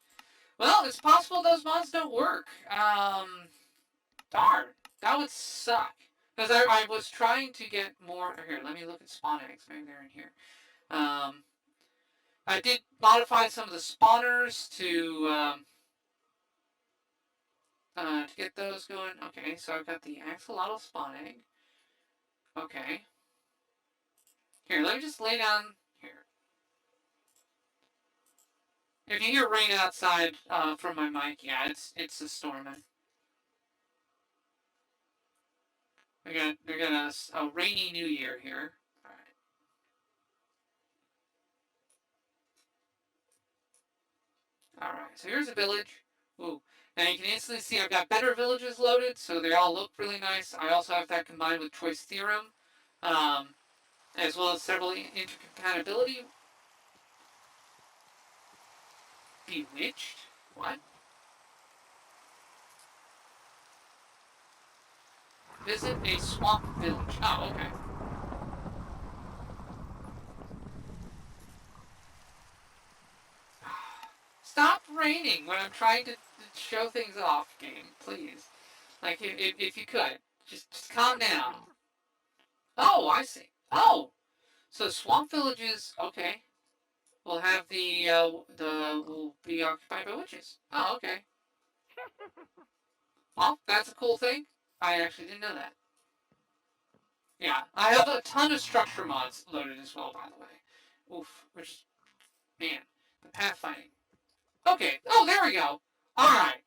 Well, it's possible those mods don't work. Darn. That would suck. Because I was trying to get more. Here, let me look at spawn eggs. Maybe they're in here. I did modify some of the spawners to get those going. Okay, so I've got the axolotl spawn egg. Okay. Here, let me just lay down here. If you hear rain outside from my mic, yeah, it's a storming. We got a rainy New Year here. All right. All right. So here's a village. Ooh. Now you can instantly see I've got better villages loaded, so they all look really nice. I also have that combined with choice theorem, as well as several intercompatibility. Bewitched? What? Visit a swamp village. Oh, okay. Stop raining when I'm trying to show things off, game, please. Like, if you could, just calm down. Oh, I see. Oh, so swamp villages, okay. Will have will be occupied by witches. Oh, okay. Well, that's a cool thing. I actually didn't know that. Yeah, I have a ton of structure mods loaded as well, by the way. Oof, which, man, the pathfinding. Okay. Oh, there we go. All right.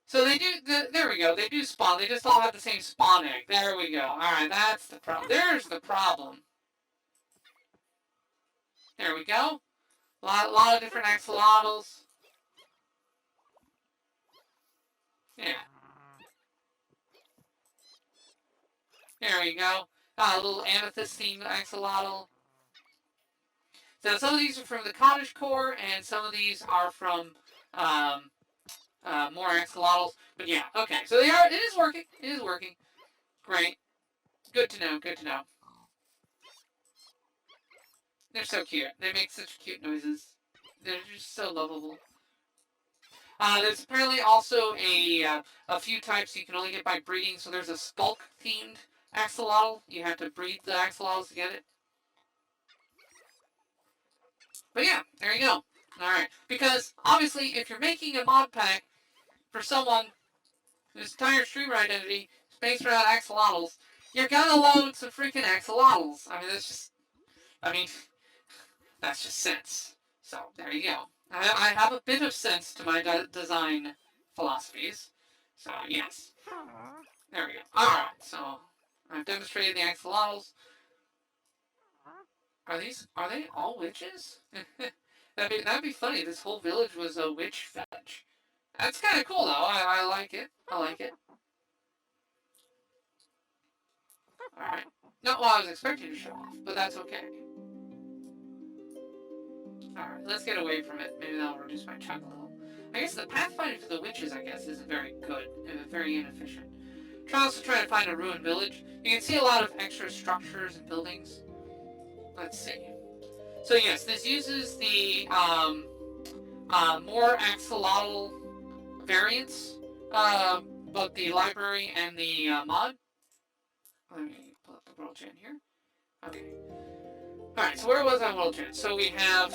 So they do. There we go. They do spawn. They just all have the same spawn egg. There we go. All right. That's the problem. There's the problem. There we go. Lot of different axolotls. Yeah. There we go. A little amethyst themed axolotl. So some of these are from the cottage core, and some of these are from more axolotls. But yeah, okay. So they are. It is working. It is working. Great. Good to know. Good to know. They're so cute. They make such cute noises. They're just so lovable. There's apparently also a few types you can only get by breeding. So there's a skulk themed axolotl. You have to breed the axolotls to get it. But yeah, there you go. Alright. Because obviously if you're making a mod pack for someone whose entire streamer identity is based around axolotls, you're gonna load some freaking axolotls. I mean, that's just sense. So there you go. I have a bit of sense to my design philosophies. So yes. There we go. Alright, so I've demonstrated the axolotls. Are they all witches? that'd be funny. This whole village was a witch village. That's kind of cool though. I like it. I like it. Alright. Not what I was expecting to show off, but that's okay. Alright, let's get away from it. Maybe that'll reduce my chug a little. I guess the pathfinding for the witches, I guess, isn't very good. Very inefficient. Also trying to find a ruined village. You can see a lot of extra structures and buildings. Let's see. So yes, this uses the more axolotl variants, both the library and the mod. Let me pull up the world gen here. Okay. Alright, so where was I world gen? So we have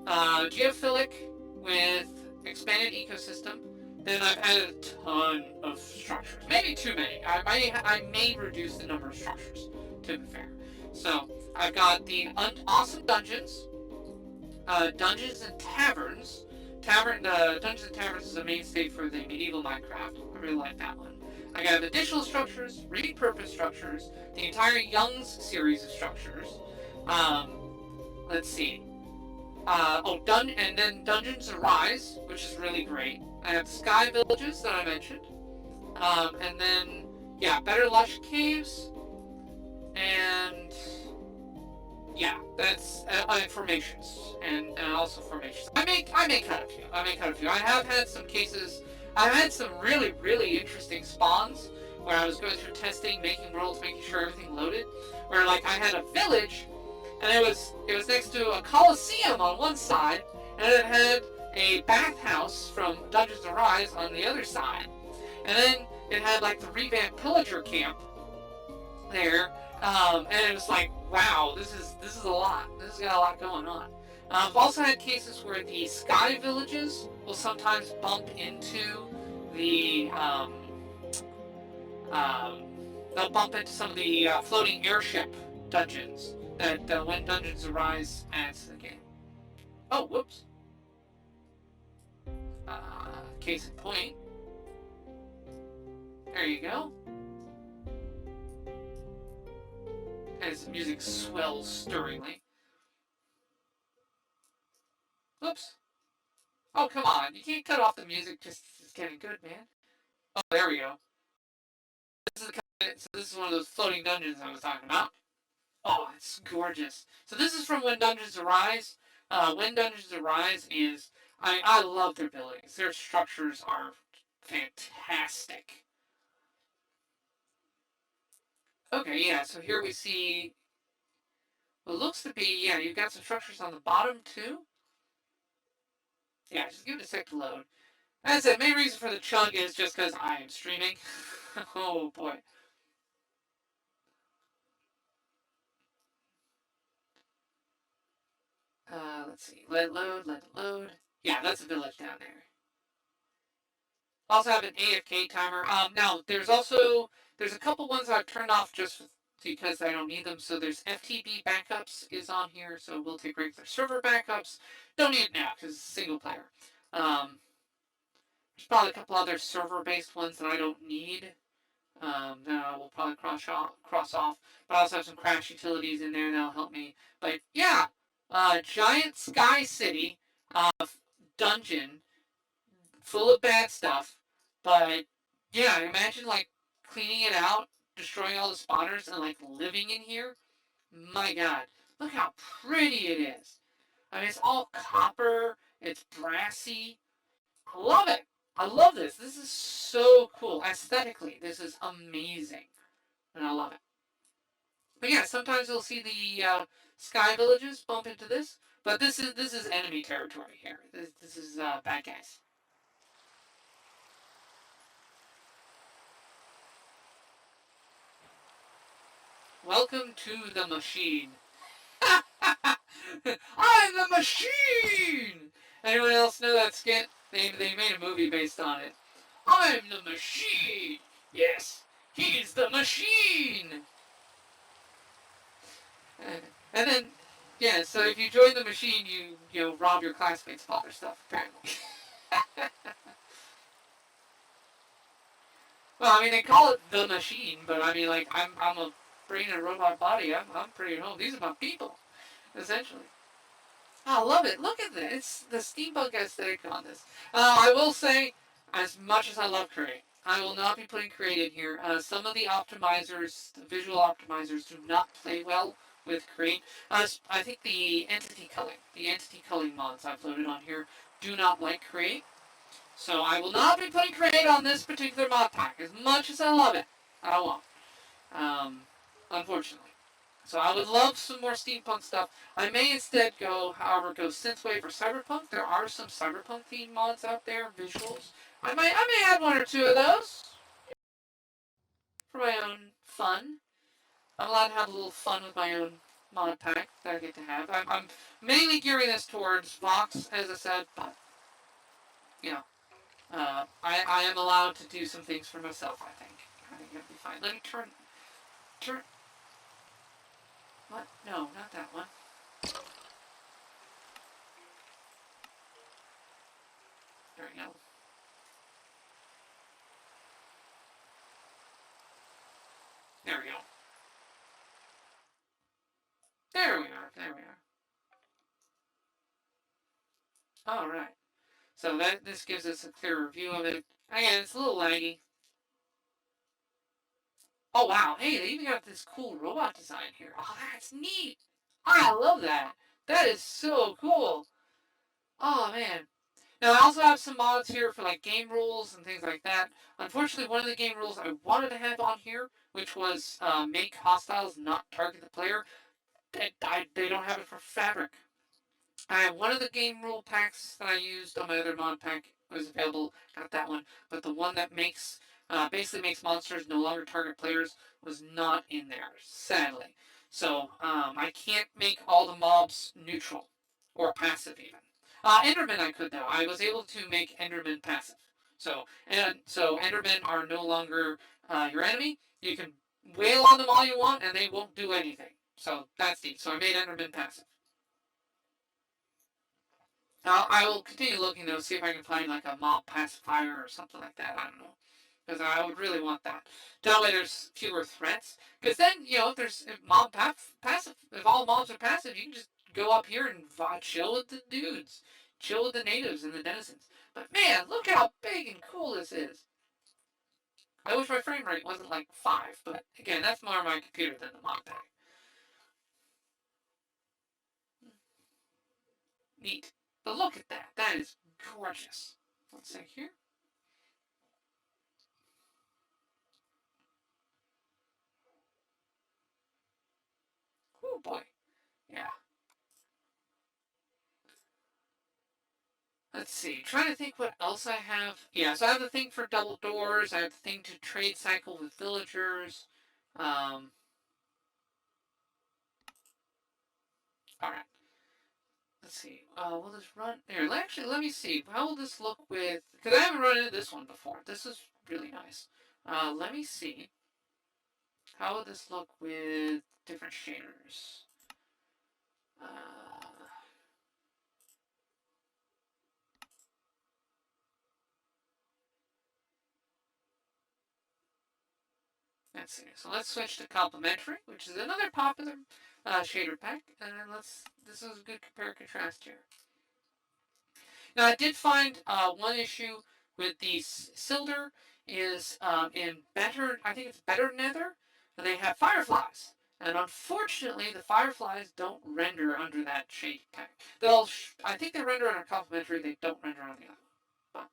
geophilic with expanded ecosystem. Then I've added a ton of structures. Maybe too many. I may reduce the number of structures, to be fair. So I've got the awesome dungeons, dungeons and taverns. Dungeons and Taverns is a mainstay for the medieval Minecraft. I really like that one. I got additional structures, repurposed structures, the entire Young's series of structures. Let's see. And then Dungeons Arise, which is really great. I have Sky Villages that I mentioned. And then, yeah, Better Lush Caves. And yeah, that's formations and also formations. I may cut a few. I have had some cases. I've had some really, really interesting spawns where I was going through testing, making worlds, making sure everything loaded. Where like I had a village, and it was next to a coliseum on one side, and it had a bathhouse from Dungeons Arise on the other side, and then it had like the revamped pillager camp there. And it was like, wow, this is a lot. This has got a lot going on. I've also had cases where the sky villages will sometimes bump into the they'll bump into some of the floating airship dungeons that when Dungeons Arise adds to the game. Oh, whoops. Case in point. There you go. As the music swells stirringly. Oops. Oh, come on. You can't cut off the music just it's getting good, man. Oh, there we go. This is one of those floating dungeons I was talking about. Oh, it's gorgeous. So this is from When Dungeons Arise. When Dungeons Arise is... I love their buildings. Their structures are fantastic. Okay, yeah, so here we see what looks to be, yeah, you've got some structures on the bottom too. Yeah, just give it a sec to load. As I said, main reason for the chug is just because I am streaming. Oh boy. Let's see. Let it load. Yeah, that's a village down there. Also have an AFK timer. Now, there's a couple ones I've turned off just because I don't need them. So there's FTB backups is on here, so we'll take regular server backups. Don't need it now because it's single player. There's probably a couple other server-based ones that I don't need. That I will probably cross off. But I also have some crash utilities in there that'll help me. But yeah, giant sky city dungeon full of bad stuff. But yeah, imagine like cleaning it out, destroying all the spawners, and like living in here. My God, look how pretty it is. I mean, it's all copper. It's brassy. I love it. I love this. This is so cool. Aesthetically, this is amazing. And I love it. But yeah, sometimes you'll see the sky villages bump into this. But this is enemy territory here. This is bad guys. Welcome to the machine. I'm the machine! Anyone else know that skit? They made a movie based on it. I'm the machine! Yes, he's the machine! And then, yeah, so if you join the machine, you rob your classmates of all their stuff, apparently. Well, I mean, they call it the machine, but I mean, like, I'm a brain and a robot body. I'm pretty at home. These are my people, essentially. I love it. Look at this. It's the steampunk aesthetic on this. I will say, as much as I love Cray, I will not be putting create in here. Some of the optimizers, the visual optimizers, do not play well with create. I think the entity culling mods I've loaded on here do not like create. So I will not be putting create on this particular mod pack. As much as I love it, I won't. Unfortunately. So I would love some more steampunk stuff. I may instead however, go synthwave or cyberpunk. There are some cyberpunk themed mods out there, visuals. I may add one or two of those for my own fun. I'm allowed to have a little fun with my own mod pack that I get to have. I'm mainly gearing this towards Vox, as I said, but you know, I am allowed to do some things for myself. I think it'll be fine. Let me turn. What? No, not that one. There we go. There we go. There we are. There we are. All right. So this gives us a clearer view of it. Again, it's a little laggy. Oh wow! Hey, they even got this cool robot design here. Oh, that's neat. I love that. That is so cool. Oh man. Now I also have some mods here for like game rules and things like that. Unfortunately, one of the game rules I wanted to have on here, which was make hostiles not target the player, they don't have it for Fabric. One of the game rule packs that I used on my other mod pack was available. Got that one, but the one that basically makes monsters no longer target players was not in there, sadly. So I can't make all the mobs neutral or passive even. Enderman I could though. I was able to make Enderman passive. So Endermen are no longer your enemy. You can wail on them all you want, and they won't do anything. So that's neat. So I made Enderman passive. Now, I will continue looking though, see if I can find like a mob pacifier or something like that. I don't know. Because I would really want that. That way there's fewer threats. Because then, if there's passive, if all mobs are passive, you can just go up here and chill with the dudes. Chill with the natives and the denizens. But man, look how big and cool this is. I wish my frame rate wasn't like 5, but again, that's more my computer than the mod pack. Neat. But look at that. That is gorgeous. Let's see here. Oh boy. Yeah. Let's see. Trying to think what else I have. Yeah, so I have the thing for double doors. I have the thing to trade cycle with villagers. All right. Let's see. Will this run here? Actually, let me see. How will this look with? Because I haven't run into this one before. This is really nice. Let me see. How will this look with different shaders? Uh, let's see. So let's switch to complementary, which is another popular shader pack, and this is a good compare contrast here. Now I did find one issue with the Silder is in better, I think it's better Nether, they have fireflies. And unfortunately, the fireflies don't render under that shade pack. I think they render under complementary. They don't render on the other. But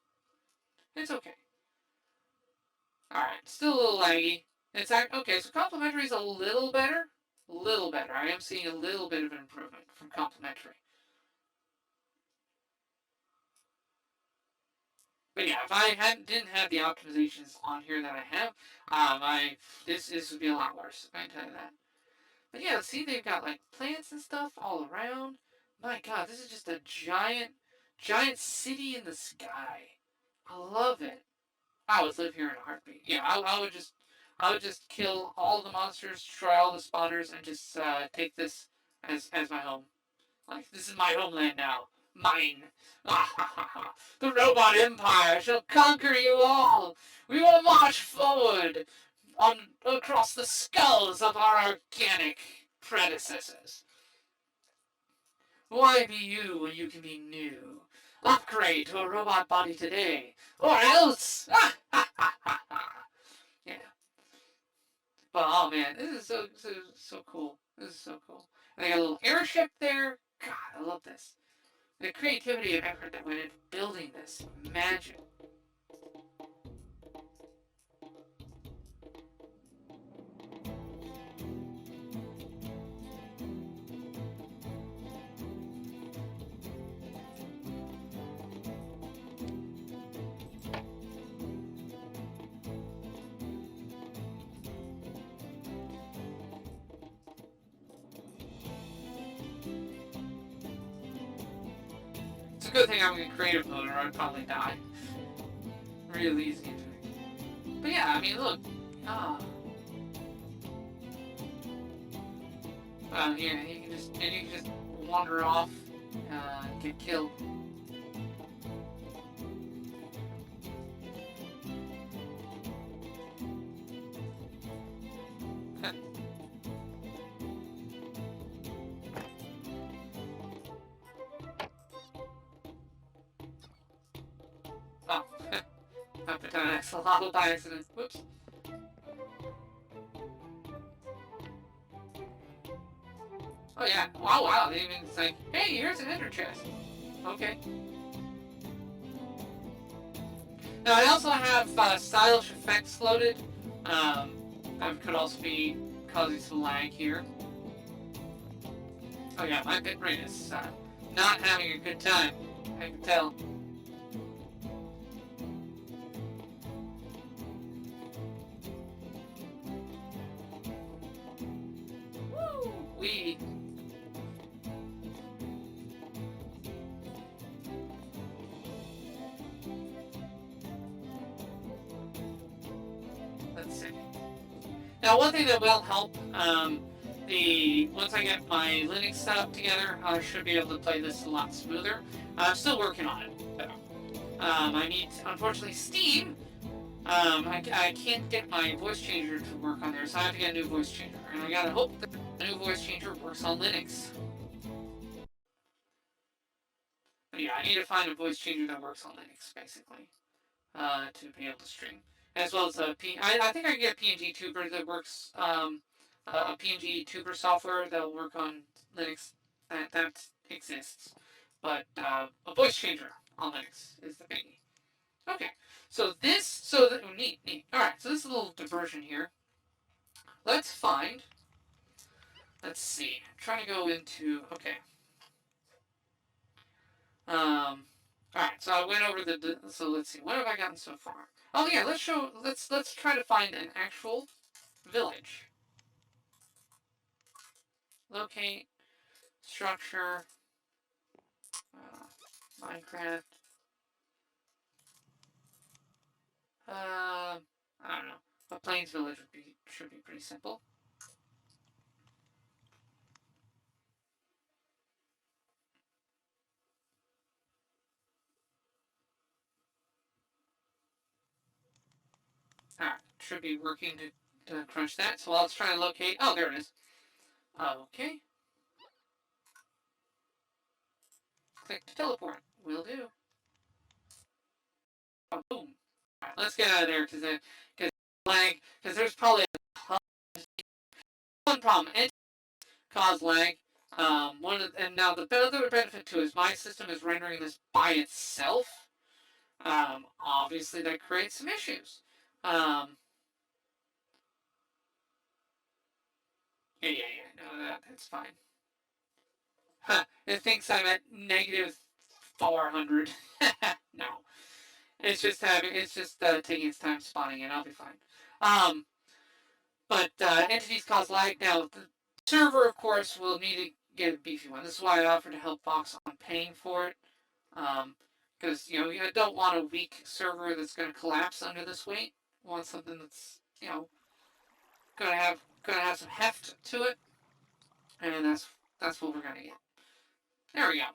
it's okay. All right, still a little laggy. Okay. So complementary is a little better. A little better. I am seeing a little bit of an improvement from complementary. But yeah, if didn't have the optimizations on here that I have, this would be a lot worse. I can tell you that. But yeah, see, they've got like plants and stuff all around. My God, this is just a giant city in the sky. I love it. I would live here in a heartbeat. Yeah, I would just kill all the monsters, destroy all the spawners, and just take this as my home. Like, this is my homeland now. Mine. The robot empire shall conquer you all. We will march forward across the skulls of our organic predecessors. Why be you when you can be new? Upgrade to a robot body today, or else. Yeah. But oh man, this is so cool. This is so cool. And they got a little airship there. God, I love this. The creativity and effort that went into building this magic. It's a good thing I'm in creative mode or I'd probably die. Real easy. But yeah, I mean, look. Ah. Yeah, you can just wander off, get killed. Oh, I put down an axolotl by accident. Whoops. Oh yeah. Wow. They even say, hey, here's an ender chest. Okay. Now I also have stylish effects loaded. That could also be causing some lag here. Oh yeah, my bitrate is not having a good time. I can tell. Woo! Wee. Let's see. Now, one thing that will help, once I get my Linux setup together, I should be able to play this a lot smoother. I'm still working on it, though. I need, unfortunately, Steam. I can't get my voice changer to work on there, so I have to get a new voice changer. And I gotta hope that the new voice changer works on Linux. But yeah, I need to find a voice changer that works on Linux, basically, to be able to stream. As well as I think I can get a PNG tuber that works, a PNG tuber software that will work on Linux. That exists. But a voice changer on Linux is the biggie. Okay, neat. All right, so this is a little diversion here. Let's find. Let's see. I'm trying to go into. Okay. All right. So I went over the. So let's see. What have I gotten so far? Oh yeah. Let's try to find an actual village. Locate structure. Minecraft. I don't know. A plains village should be pretty simple. Alright, should be working to crunch that. So let's try and locate. Oh, there it is. Okay. Click to teleport. Will do. Oh, boom. Alright, let's get out of there because lag. Because there's probably one problem. It cause lag. And now the other benefit too is my system is rendering this by itself. Obviously that creates some issues. Yeah. No, that's fine. Huh, it thinks I'm at negative 400. No, it's just taking its time spawning in. I'll be fine. Um, but entities cause lag. Now the server, of course, will need to get a beefy one. This is why I offered to help Fox on paying for it. Because you don't want a weak server that's going to collapse under this weight. You want something that's going to have some heft to it, and that's what we're going to get. There we go.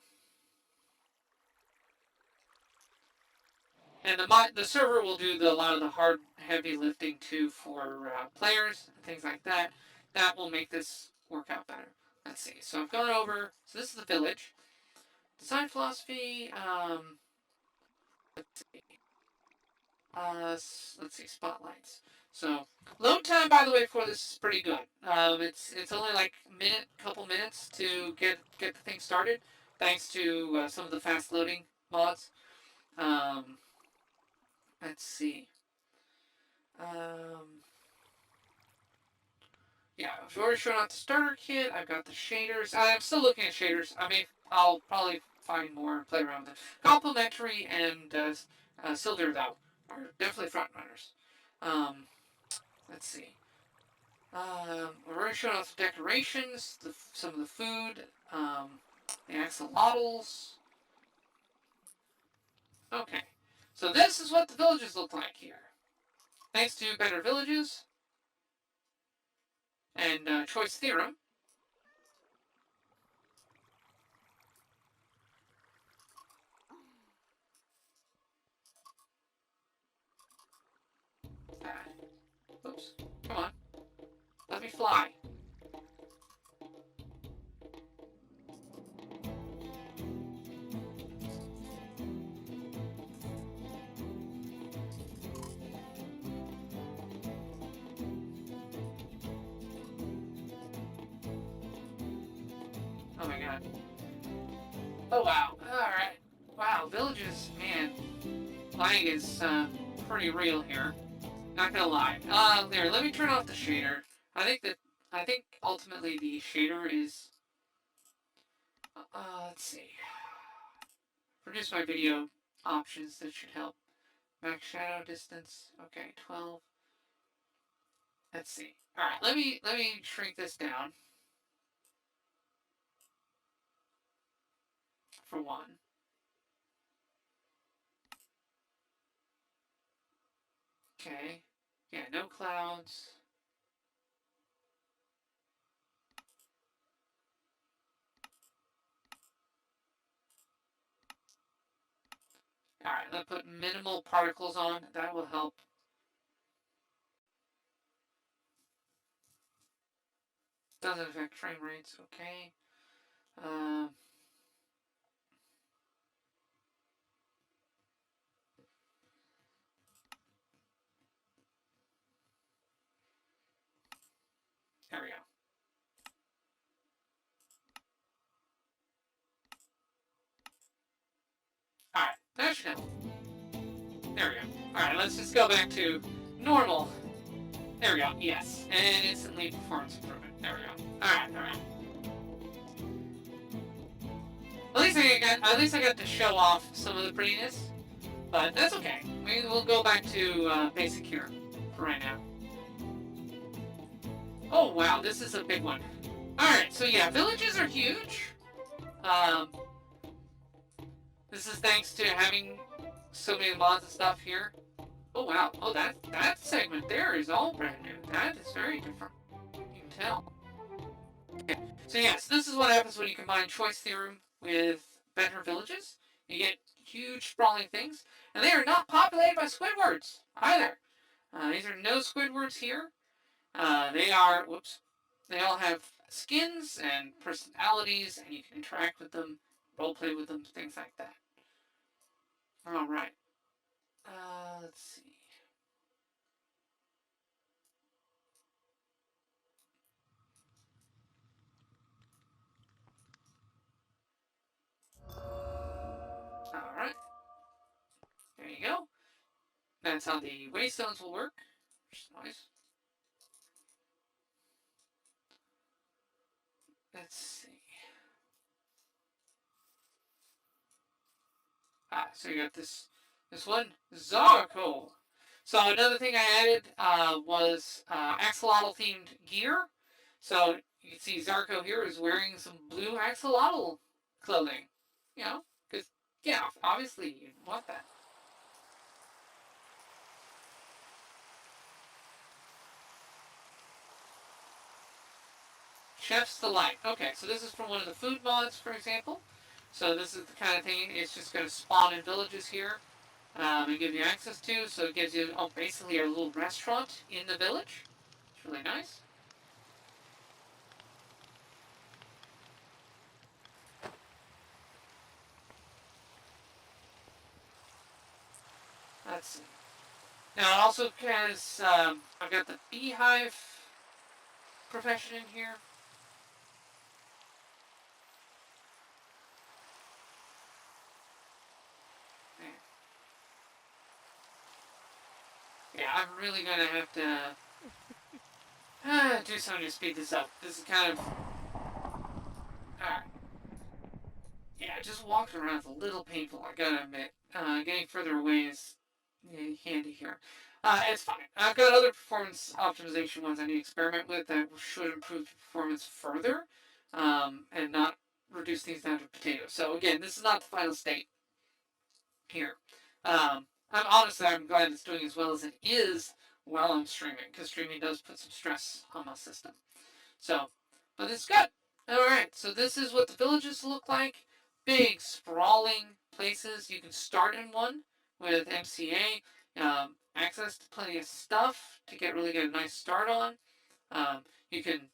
And the server will do a lot of the hard, heavy lifting too for players and things like that. That will make this work out better. Let's see. So I've gone over. So this is the village. Design philosophy, let's see. Let's see, spotlights. So load time, by the way, for this is pretty good. It's only like couple minutes to get the thing started, thanks to some of the fast loading mods. Um, let's see. Um, yeah, I've already shown off the starter kit. I've got the shaders. I'm still looking at shaders. I'll probably find more and play around with it. Complementary and Silver, though, are definitely front runners. Um, let's see. We're already showing off the decorations, some of the food, the axolotls. Okay, so this is what the villages look like here. Thanks to better villages and choice theorem. Oops, come on, let me fly. Oh my god. Oh wow. Alright. Wow, villages, man. Lag is pretty real here. Not gonna lie. There, let me turn off the shader. I think ultimately the shader is let's see. Produce my video options, that should help. Max shadow distance. Okay, 12. Let's see. Alright, let me shrink this down. For one. Okay. Yeah, no clouds. Alright, let's put minimal particles on. That will help. Doesn't affect frame rates. Okay. Um, there we go. Alright, that should help. There we go. Alright, let's just go back to normal. There we go. Yes. And instantly performance improvement. There we go. Alright. At least I got to show off some of the prettiness. But that's okay. We'll go back to basic here for right now. Oh wow, this is a big one. Alright, so yeah, villages are huge. This is thanks to having so many mods and stuff here. Oh wow, oh that segment there is all brand new. That is very different. You can tell. Okay. So yes, this is what happens when you combine choice theorem with better villages. You get huge sprawling things, and they are not populated by Squidwards either. These are no Squidwards here. They are, whoops, they all have skins and personalities, and you can interact with them, roleplay with them, things like that. Alright. Let's see. Alright. There you go. That's how the waystones will work, which is nice. Let's see. So you got this one, Zarko. So another thing I added was axolotl themed gear. So you can see Zarko here is wearing some blue axolotl clothing. You know, because yeah, obviously you want that. Chef's Delight. Okay, so this is from one of the food mods, for example. So this is the kind of thing it's just going to spawn in villages here and give you access to. So it gives you basically a little restaurant in the village. It's really nice. let's see. Now it also has, I've got the beehive profession in here. Yeah, I'm really gonna have to do something to speed this up. This is kind of... Alright. Yeah, just walking around is a little painful, I gotta admit. Getting further away is handy here. It's fine. I've got other performance optimization ones I need to experiment with that should improve performance further, and not reduce things down to potatoes. So again, this is not the final state here. I'm glad it's doing as well as it is while I'm streaming, because streaming does put some stress on my system. So, but it's good. Alright, so this is what the villages look like. Big, sprawling places. You can start in one with MCA. Access to plenty of stuff to get a nice start on. You can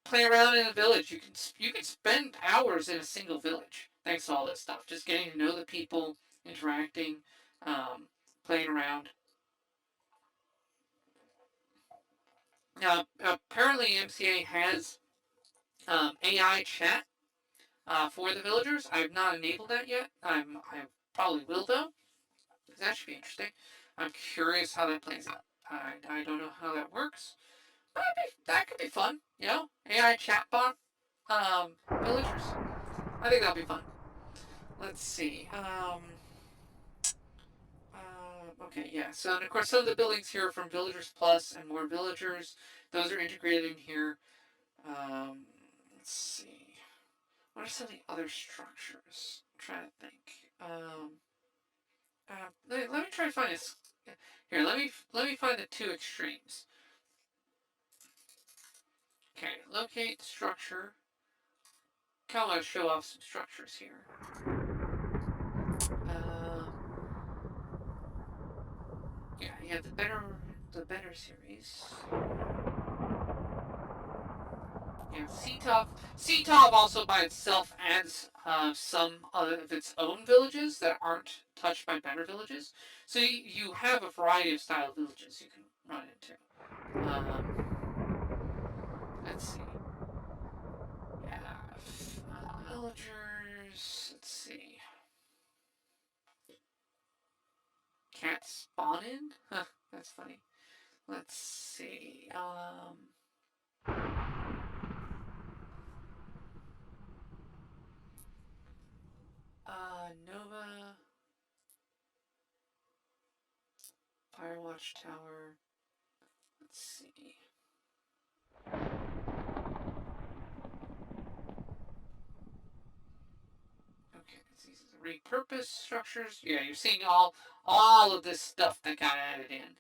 play around in a village. You can spend hours in a single village thanks to all this stuff. Just getting to know the people, interacting, playing around. Apparently MCA has AI chat for the villagers. I've not enabled that yet. I probably will though. That should be interesting. I'm curious how that plays out. I don't know how that works. But that could be fun. You know, AI chatbot villagers. I think that'll be fun. Let's see. Okay, yeah. So, and of course, some of the buildings here are from Villagers Plus and More Villagers. Those are integrated in here. Let's see. What are some of the other structures? I'm trying to think. Let me try to find this. Here, let me find the two extremes. Okay, locate structure. Kind of want to show off some structures here. Yeah, you have the better series. Yeah, C-Top also by itself adds some of its own villages that aren't touched by better villages. So you have a variety of style villages you can run into. Let's see. Yeah, villagers. Let's see. Cat spawning? Huh, that's funny. Let's see. Nova. Firewatch Tower. Let's see. Okay, these are repurposed structures. Yeah, you're seeing all of this stuff that got added in.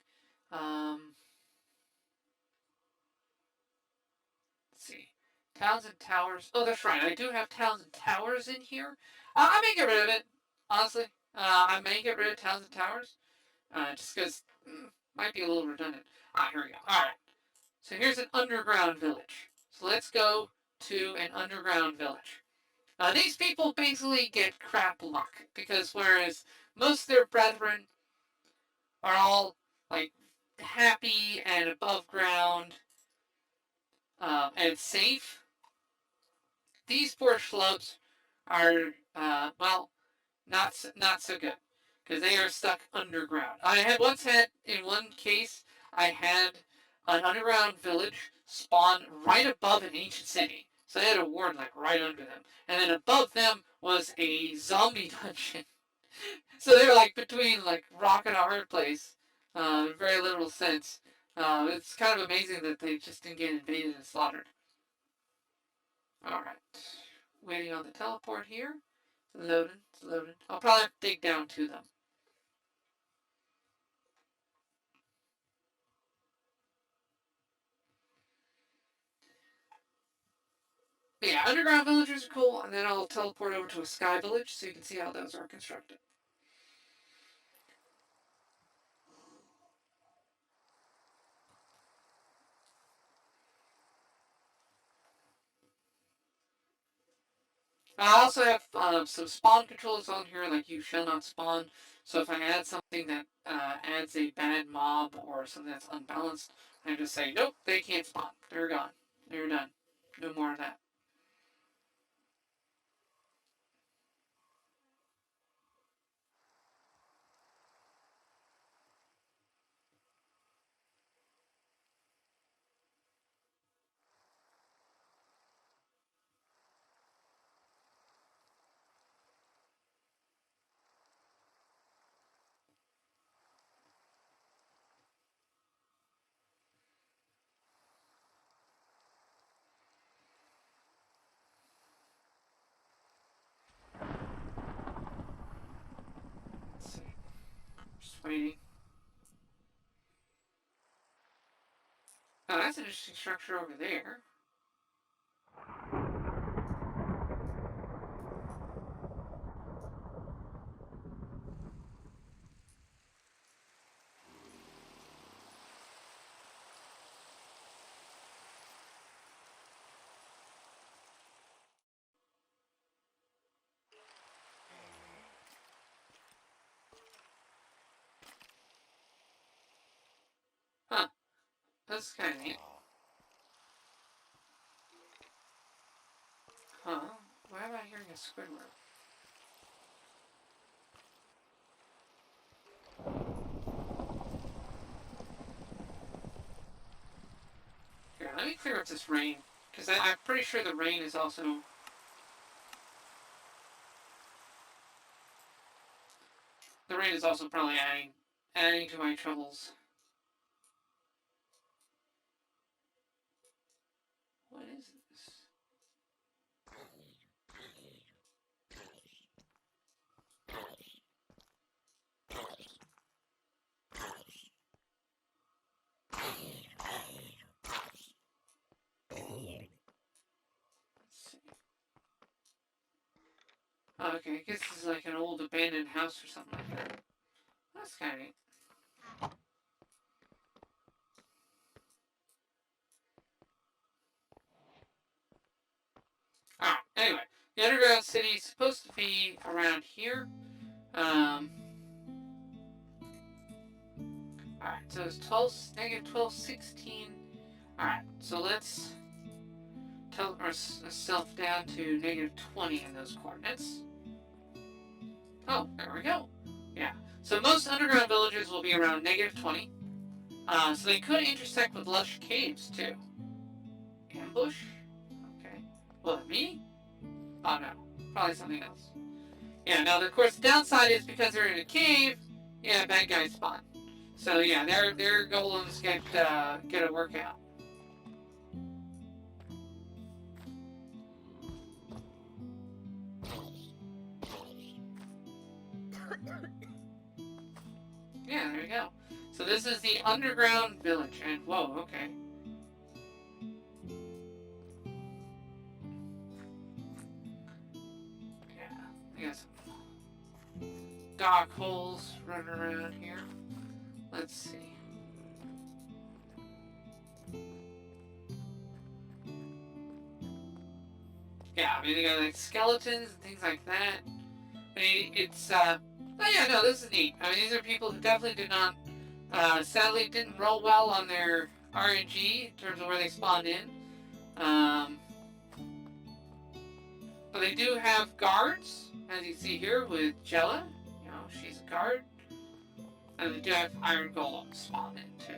Let's see. Towns and towers. Oh, that's right. I do have towns and towers in here. I may get rid of it. Honestly, I may get rid of towns and towers. Just because might be a little redundant. Here we go. All right. So here's an underground village. So let's go to an underground village. These people basically get crap luck because whereas most of their brethren are all like happy and above ground and safe, these poor schlubs are not so good because they are stuck underground. I had in one case I had an underground village spawn right above an ancient city. So they had a ward like right under them. And then above them was a zombie dungeon. So they were like between like rock and a hard place, in a very literal sense. It's kind of amazing that they just didn't get invaded and slaughtered. Alright. Waiting on the teleport here. Loading, it's loading. I'll probably have to dig down to them. But yeah, underground villagers are cool, and then I'll teleport over to a sky village so you can see how those are constructed. I also have some spawn controls on here, like you shall not spawn. So if I add something that adds a bad mob or something that's unbalanced, I just say, nope, they can't spawn. They're gone. They're done. No more of that. Let's see. Just waiting. Oh, that's an interesting structure over there. Huh. That's kind of neat. Huh. Why am I hearing a Squidward? Here, let me clear up this rain. Because I'm pretty sure the rain is also... The rain is also probably adding to my troubles. What is this? Let's see. Oh, okay, I guess this is like an old abandoned house or something like that. That's kind of neat. Alright, anyway. The underground city is supposed to be around here. Alright, so it's negative 1216. Alright, so let's tell ourselves down to negative 20 in those coordinates. Oh, there we go. Yeah. So most underground villages will be around negative 20. So they could intersect with lush caves too. Ambush? Okay. Will it me? Oh no. Probably something else. Yeah, now of course the downside is because they're in a cave, yeah, bad guys spawn. So yeah, their golems get a workout. Yeah, there you go. So this is the underground village, and whoa, okay. Yeah, I got some dog holes running around here. Let's see. Yeah, I mean they got like skeletons and things like that. I mean it's oh yeah, no, this is neat. I mean these are people who definitely did not sadly didn't roll well on their RNG in terms of where they spawned in. Um, but they do have guards, as you see here with Jella. You know, she's a guard. And they do have iron golems spawned in too.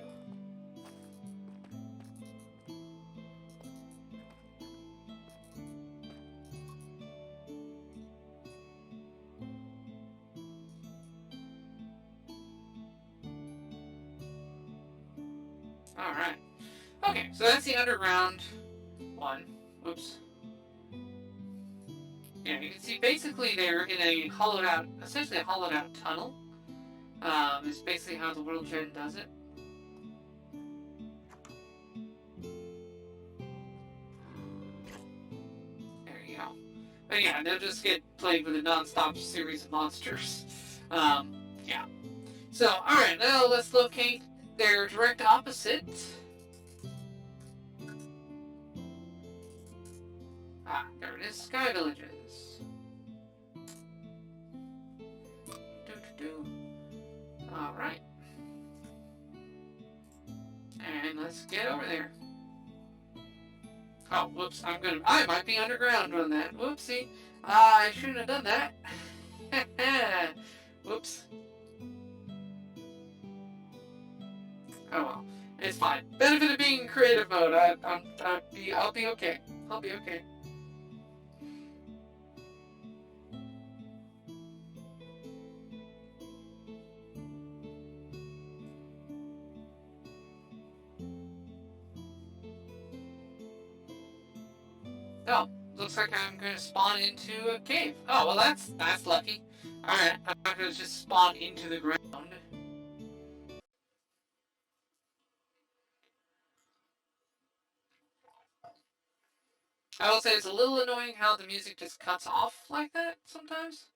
Alright. Okay, so that's the underground one. Oops. Yeah, you can see basically they're in a hollowed out, essentially a hollowed out tunnel. Is basically how the World Gen does it. There you go. But yeah, they'll just get plagued with a non-stop series of monsters. Yeah. So, alright, now let's locate their direct opposite. Ah, there Wilderness Sky Villages. Alright. And let's get over there. Oh, whoops, I might be underground on that. Whoopsie. I shouldn't have done that. Whoops. Oh well. It's fine. Benefit of being in creative mode. I'll be okay. I'll be okay. Oh, looks like I'm going to spawn into a cave. Oh, well that's lucky. Alright, I'm not going to just spawn into the ground. I will say it's a little annoying how the music just cuts off like that sometimes.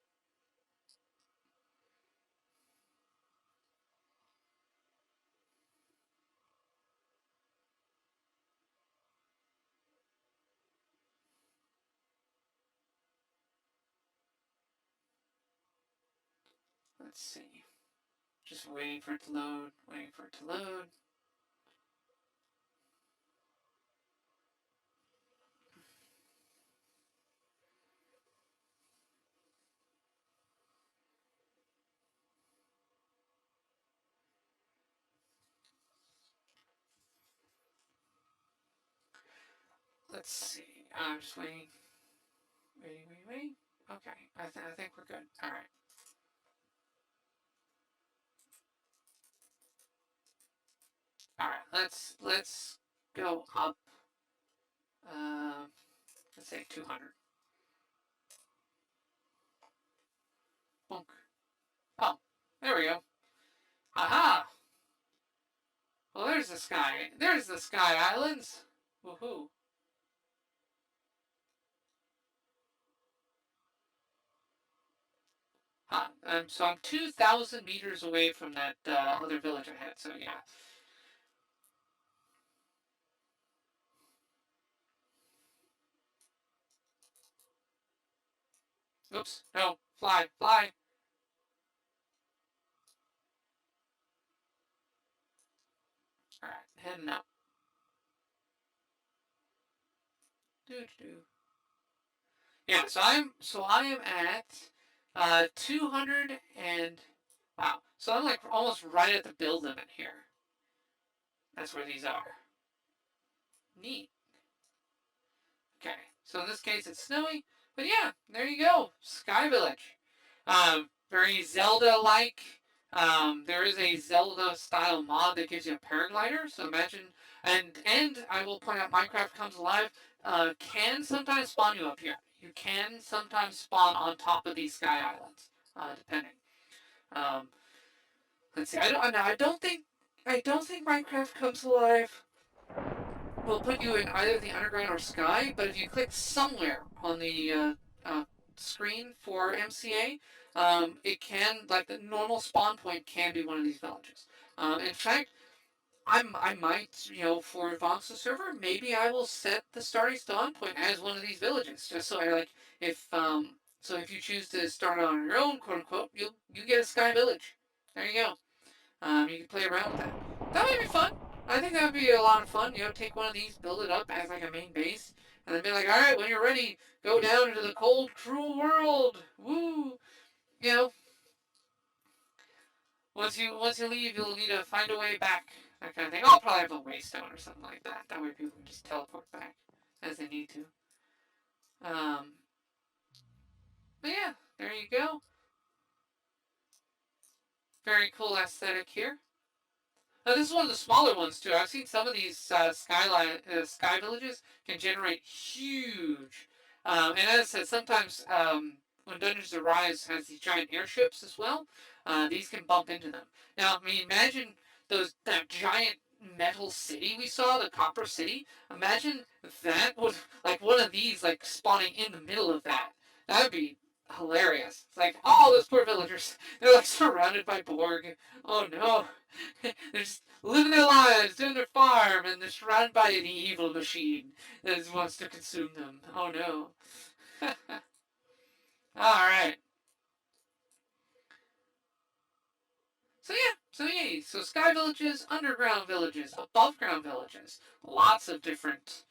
Let's see. Just waiting for it to load, waiting for it to load. Let's see. I'm just waiting. Waiting. Okay, I think we're good. Alright. Alright, let's go up. Let's say 200. Bonk. Oh, there we go. Aha! Well, there's the sky. There's the Sky Islands. Woohoo! Huh. So I'm 2,000 meters away from that other village I had. So yeah. Oops. No. Fly. Alright, heading up. Doo. Yeah, so I am at 200 and wow. So I'm like almost right at the build limit here. That's where these are. Neat. Okay. So in this case it's snowy, but yeah, there you go. Sky Village. Very Zelda-like. There is a Zelda-style mod that gives you a paraglider. So imagine, and I will point out, Minecraft Comes Alive can sometimes spawn you up here. You can sometimes spawn on top of these sky islands, depending. Um, let's see. I don't think Minecraft Comes Alive will put you in either the underground or sky. But if you click somewhere on the screen for MCA, it can, like the normal spawn point can be one of these villages. In fact, I might, for Vox's server, maybe I will set the starting spawn point as one of these villages, just so so if you choose to start on your own, quote unquote, you get a sky village. There you go. You can play around with that. That might be fun. I think that would be a lot of fun. Take one of these, build it up as like a main base, and then be like, all right, when you're ready, go down into the cold, cruel world. Woo! You know, once you leave, you'll need to find a way back. That kind of thing. I'll probably have a waystone or something like that. That way people can just teleport back as they need to. Um, but yeah, there you go. Very cool aesthetic here. This is one of the smaller ones too. I've seen some of these sky villages can generate huge. And as I said, sometimes when Dungeons Arise has these giant airships as well, these can bump into them. Now, I mean, imagine that giant metal city we saw, the Copper City. Imagine that was like one of these like spawning in the middle of that. That would be hilarious. It's like, oh, those poor villagers. They're like surrounded by Borg. Oh no. They're just living their lives, doing their farm, and they're surrounded by an evil machine that wants to consume them. Oh no. All right. So sky villages, underground villages, above ground villages, lots of different,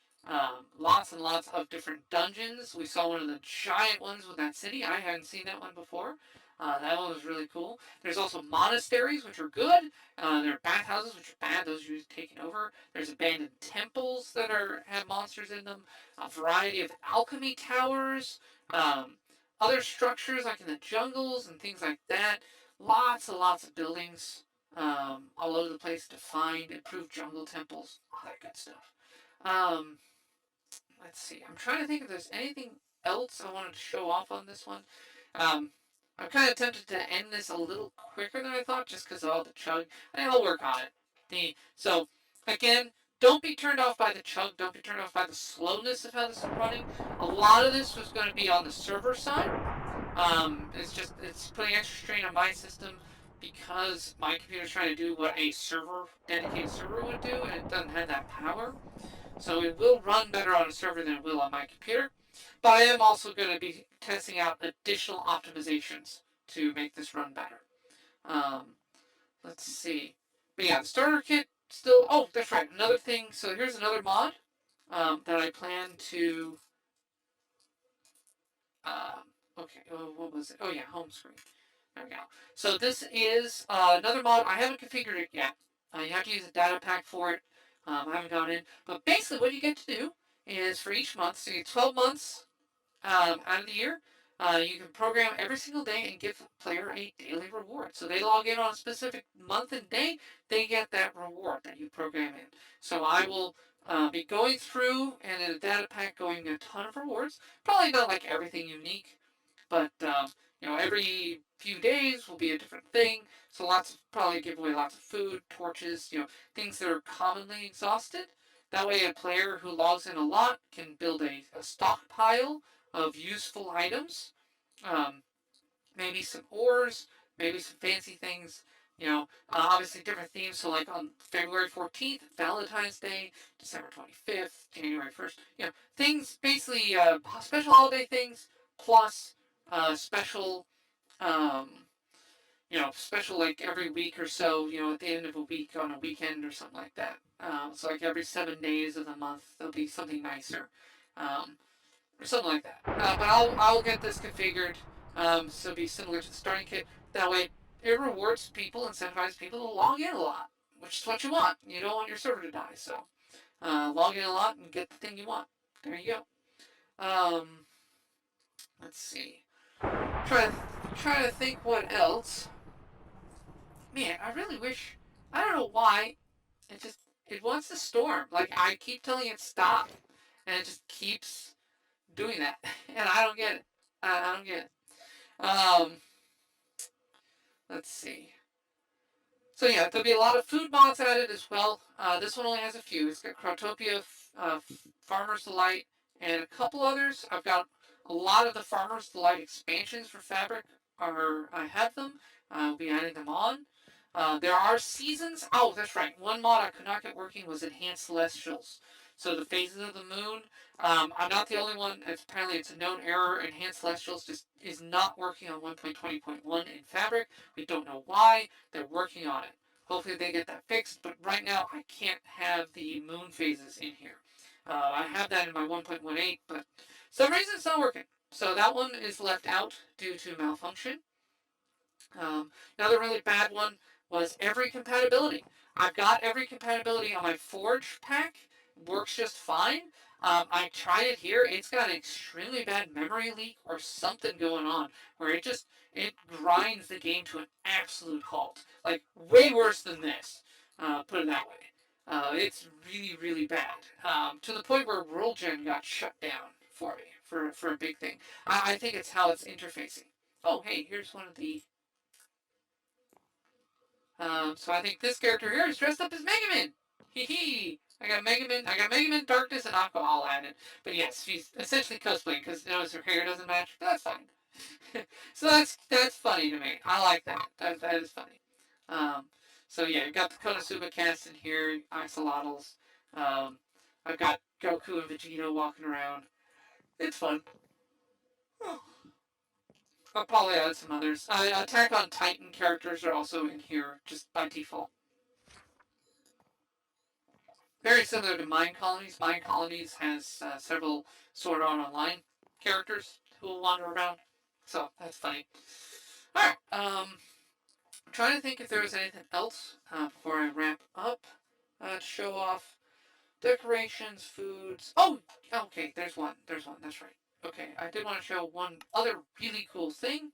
lots and lots of different dungeons. We saw one of the giant ones with that city. I hadn't seen that one before. That one was really cool. There's also monasteries, which are good. There are bathhouses, which are bad. Those are usually taken over. There's abandoned temples that have monsters in them. A variety of alchemy towers. Um, Other structures like in the jungles and things like that. Lots and lots of buildings all over the place to find, improved jungle temples, all that good stuff. Um, let's see. I'm trying to think if there's anything else I wanted to show off on this one. Um, I'm kind of tempted to end this a little quicker than I thought just because of all the chug. I think I'll work on it. So, again, don't be turned off by the chug. Don't be turned off by the slowness of how this is running. A lot of this was going to be on the server side. It's putting extra strain on my system because my computer's trying to do what a dedicated server would do, and it doesn't have that power. So it will run better on a server than it will on my computer. But I am also going to be testing out additional optimizations to make this run better. Um, let's see. But yeah, the starter kit still. Oh, that's right. Another thing. So here's another mod that I plan to. Okay. What was it? Oh yeah, home screen. There we go. So this is another mod. I haven't configured it yet. You have to use a data pack for it. I haven't gone in. But basically what you get to do is for each month, so you get 12 months out of the year, you can program every single day and give the player a daily reward. So they log in on a specific month and day, they get that reward that you program in. So I will be going through and in a data pack going a ton of rewards. Probably not like everything unique, but every few days will be a different thing. So probably give away lots of food, torches, things that are commonly exhausted. That way, a player who logs in a lot can build a stockpile of useful items. Um, Maybe some ores, maybe some fancy things. Obviously different themes. So like on February 14th, Valentine's Day, December 25th, January 1st. Things basically special holiday things plus special um, special like every week or so, at the end of a week on a weekend or something like that. So like every 7 days of the month, there'll be something nicer. Um, or something like that. But I'll get this configured so it'll be similar to the starting kit. That way, it rewards people, incentivizes people to log in a lot, which is what you want. You don't want your server to die, so log in a lot and get the thing you want. There you go. Let's see. Try to think what else. Man, I really wish. I don't know why. It wants to storm. Like I keep telling it stop, and it just keeps doing that, and I don't get it. I don't get it. Let's see. So yeah, there'll be a lot of food mods added as well. This one only has a few. It's got Crotopia, Farmer's Delight, and a couple others. I've got a lot of the Farmer's Delight expansions for Fabric. I have them. I'll be adding them on. There are seasons. Oh, that's right. One mod I could not get working was Enhanced Celestials. So the phases of the moon. I'm not the only one. Apparently, it's a known error. Enhanced Celestials just is not working on 1.20.1 in Fabric. We don't know why. They're working on it. Hopefully they get that fixed, but right now I can't have the moon phases in here. I have that in my 1.18, but for some reason it's not working. So that one is left out due to malfunction. Another really bad one was every compatibility. I've got every compatibility on my Forge pack. Works just fine. I tried it here. It's got an extremely bad memory leak or something going on where it grinds the game to an absolute halt. Like way worse than this. Put it that way. It's really really bad. To the point where World Gen got shut down for me for a big thing. I think it's how it's interfacing. Oh hey, here's one of the so I think this character here is dressed up as Mega Man. Hee hee. I got Mega Man Darkness and Aqua all added. But yes, she's essentially cosplaying because notice her hair doesn't match. But that's fine. So that's funny to me. I like that. That is funny. Um, so yeah, you got the Konosuba cast in here, Axolotls. I've got Goku and Vegeta walking around. It's fun. I'll probably add some others. Attack on Titan characters are also in here, just by default. Very similar to Mind Colonies. Mind Colonies has several Sword Art Online characters who will wander around. So, that's funny. Alright, I'm trying to think if there was anything else before I wrap up to show off. Decorations, foods. Oh, okay, there's one. There's one, that's right. Okay, I did want to show one other really cool thing.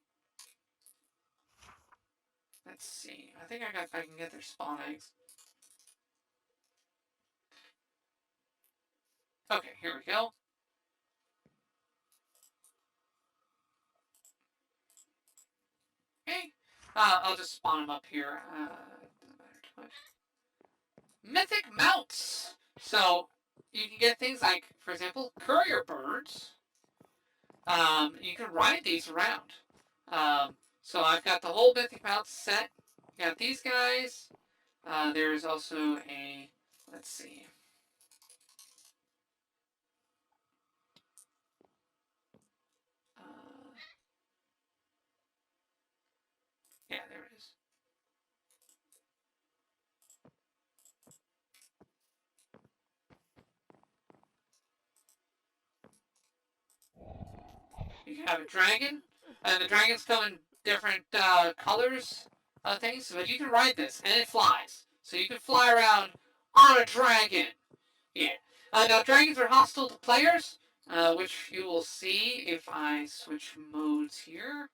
Let's see. I think I can get their spawn eggs. Okay, here we go. Okay. I'll just spawn them up here. Mythic mounts. So you can get things like, for example, courier birds. You can ride these around. So I've got the whole mythic mounts set. Got these guys. There's also a, let's see. Yeah, there it is. You can have a dragon, and the dragons come in different colors, things, but you can ride this, and it flies. So you can fly around on a dragon. Yeah. Now, dragons are hostile to players, which you will see if I switch modes here.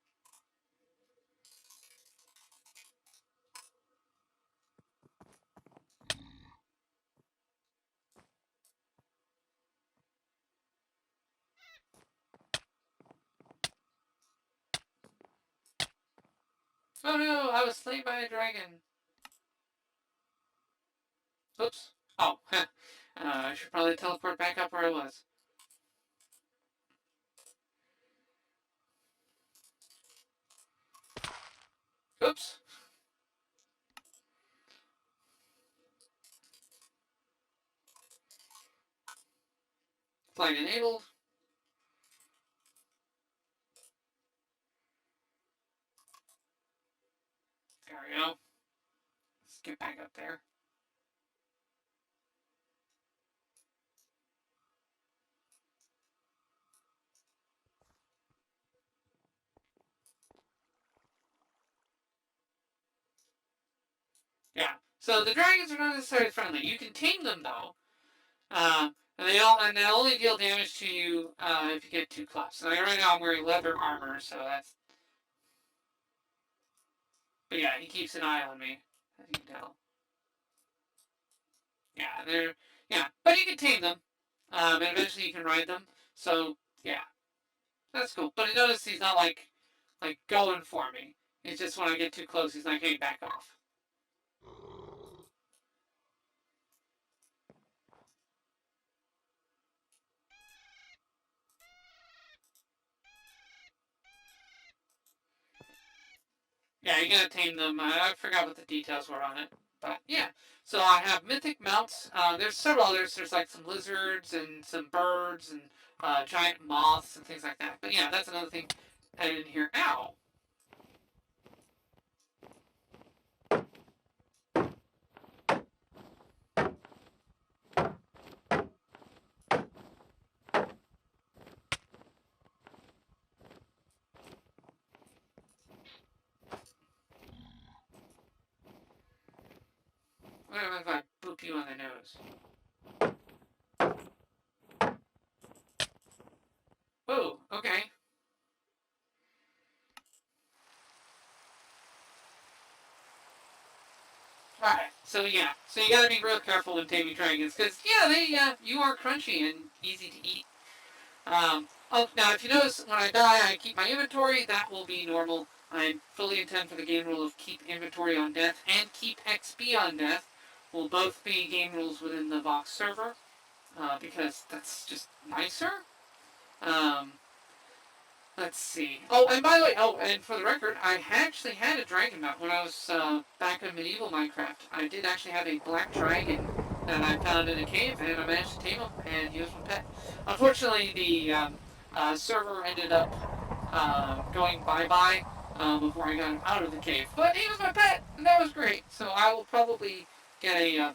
Oh no, I was slain by a dragon. Oops. Oh, I should probably teleport back up where I was. Oops. Flight enabled. There we go. Let's get back up there. Yeah. So the dragons are not necessarily friendly. You can tame them though, and they only deal damage to you if you get too close. So like right now I'm wearing leather armor, so that's. But yeah, he keeps an eye on me, as you can tell. Yeah, but you can tame them, and eventually you can ride them. So yeah, that's cool. But notice he's not like going for me. It's just when I get too close, he's like, "Hey, back off." Yeah, you gotta tame them. I forgot what the details were on it, but yeah. So I have mythic mounts. There's several others. There's like some lizards and some birds and giant moths and things like that. But yeah, that's another thing added in here. Ow. What if I boop you on the nose? Whoa, okay. Alright, so yeah. So you gotta be real careful when taming dragons, because, yeah, you are crunchy and easy to eat. Now, if you notice, when I die, I keep my inventory. That will be normal. I fully intend for the game rule of keep inventory on death and keep XP on death will both be game rules within the Vox server, because that's just nicer. Um, let's see. Oh, and by the way, and for the record, I actually had a dragon mount when I was back in medieval Minecraft. I did actually have a black dragon that I found in a cave, and I managed to tame him, and he was my pet. Unfortunately, the server ended up going bye-bye before I got him out of the cave. But he was my pet, and that was great. So I will probably get a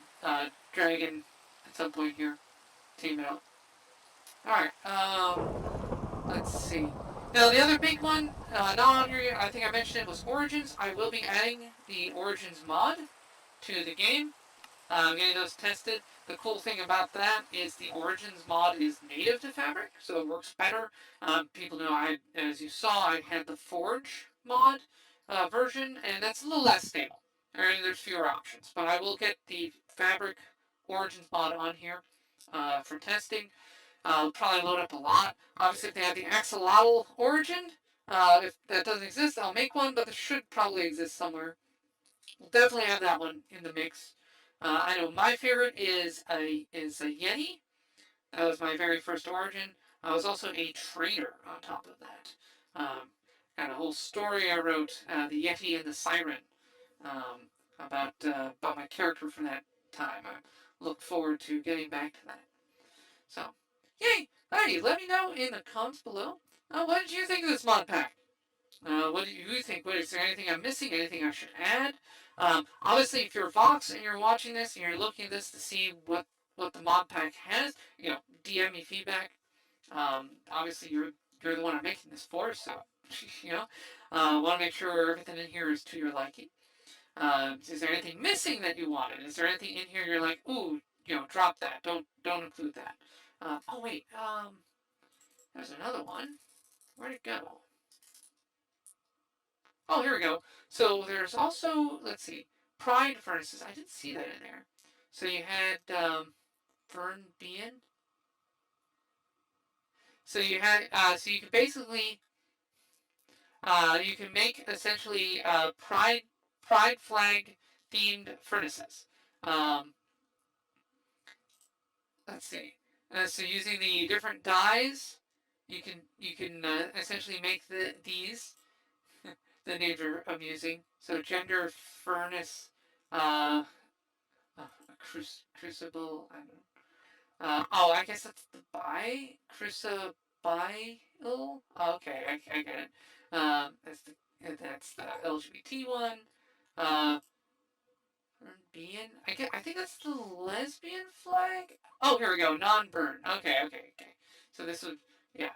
dragon at some point here. Team it up. Alright, let's see. Now, the other big one, not on here yet, I think I mentioned it, was Origins. I will be adding the Origins mod to the game. Getting those tested. The cool thing about that is the Origins mod is native to Fabric, so it works better. People know as you saw, I had the Forge mod version, and that's a little less stable. There's fewer options, but I will get the Fabric Origins mod on here for testing. I'll probably load up a lot. Obviously, if they have the Axolotl Origin, if that doesn't exist, I'll make one, but it should probably exist somewhere. We'll definitely have that one in the mix. I know my favorite is a Yeti. That was my very first Origin. I was also a trader on top of that. Got a whole story I wrote, the Yeti and the Siren, about my character from that time. I look forward to getting back to that. So, yay! Alrighty, let me know in the comments below. What did you think of this mod pack? What do you think? Is there anything I'm missing? Anything I should add? Obviously, if you're Vox and you're watching this and you're looking at this to see what the mod pack has, DM me feedback. Obviously, you're the one I'm making this for, so want to make sure everything in here is to your liking. Is there anything missing that you wanted? Is there anything in here you're like, ooh, drop that. Don't include that. Oh wait, there's another one. Where'd it go? Oh, here we go. So there's also, let's see, Pride Furnaces. I didn't see that in there. So you had Fern Bean. So you had, so you can basically, you can make essentially Pride flag themed furnaces. Um, let's see. So using the different dyes, you can essentially make these. The names are amusing. So gender furnace, uh, crucible. I don't know. I guess that's the crucible. Oh, okay, I get it. That's the LGBT one. Uh, being. I think that's the lesbian flag. Oh, here we go. Non-burn. Okay. So this would, yeah.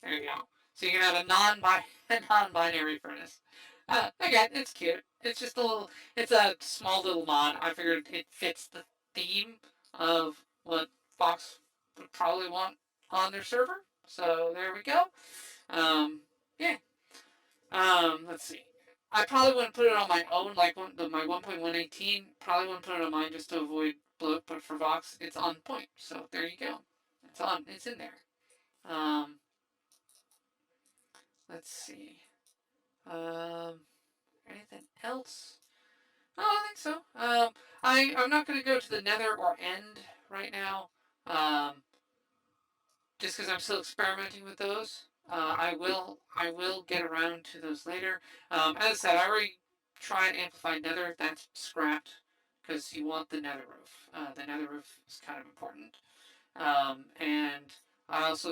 There you go. So you can have a non-binary furnace. Again, it's cute. It's just a little. It's a small little mod. I figured it fits the theme of what Fox would probably want on their server. So there we go. Yeah. Let's see. I probably wouldn't put it on my own, like my 1.118. Probably wouldn't put it on mine just to avoid bloat. But for Vox, it's on point. So there you go. It's on. It's in there. Um, let's see. Um, anything else? Oh, I think so. I'm not going to go to the Nether or End right now, just because I'm still experimenting with those. I will get around to those later. As I said, I already tried Amplified Nether. That's scrapped because you want the Nether roof. The Nether roof is kind of important. And I also,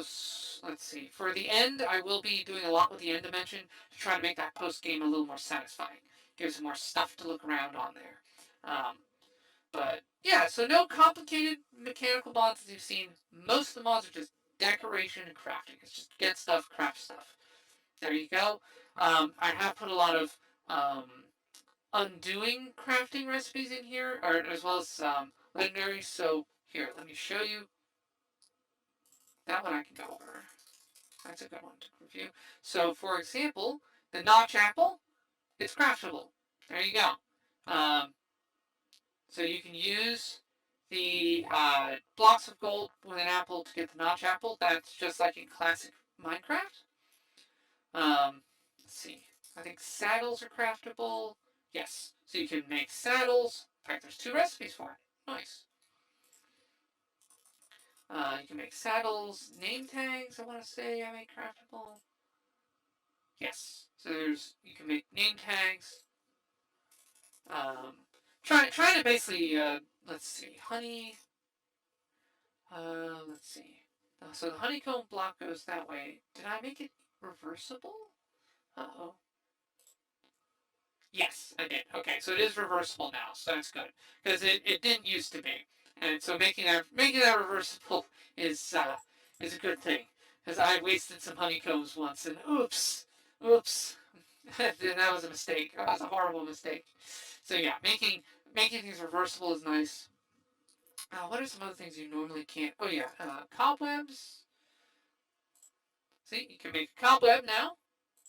let's see, for the end, I will be doing a lot with the end dimension to try to make that post game a little more satisfying. Give some more stuff to look around on there. Um, but yeah, so no complicated mechanical mods as you've seen. Most of the mods are just decoration and crafting. It's just get stuff, craft stuff. There you go. I have put a lot of um, undoing crafting recipes in here, or as well as legendaries. So here, let me show you. That one I can go over. That's a good one to review. So, for example, the notch apple, it's craftable. There you go. Um, so you can use the blocks of gold with an apple to get the notch apple. That's just like in classic Minecraft. Let's see. I think saddles are craftable. Yes. So you can make saddles. In fact, there's 2 recipes for it. Nice. You can make saddles, name tags. I want to say I make craftable. Yes. So you can make name tags. Trying to basically, let's see, honey, let's see. So the honeycomb block goes that way. Did I make it reversible? Uh-oh. Yes, I did. Okay, so it is reversible now, so that's good. Because it didn't used to be. And so making that reversible is a good thing. Because I wasted some honeycombs once and oops. That was a mistake. That was a horrible mistake. So yeah, making things reversible is nice. What are some other things you normally can't? Oh yeah, cobwebs. See, you can make a cobweb now.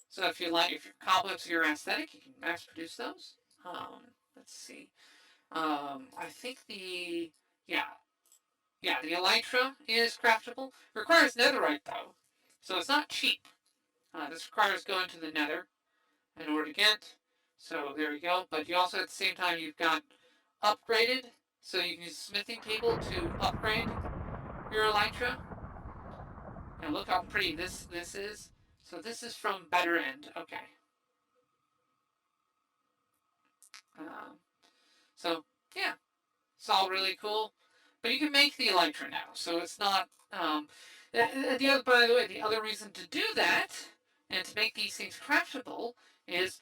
So if your cobwebs are your aesthetic, you can mass produce those. Let's see. I think yeah, the elytra is craftable. Requires netherite though, so it's not cheap. This requires going to the nether in order to get. So there you go. But you also at the same time you've got upgraded, so you can use a smithing table to upgrade your elytra. And look how pretty this is. So this is from Better End. Okay. Um, so yeah, it's all really cool. But you can make the elytra now, so it's not. By the way, the other reason to do that and to make these things craftable is,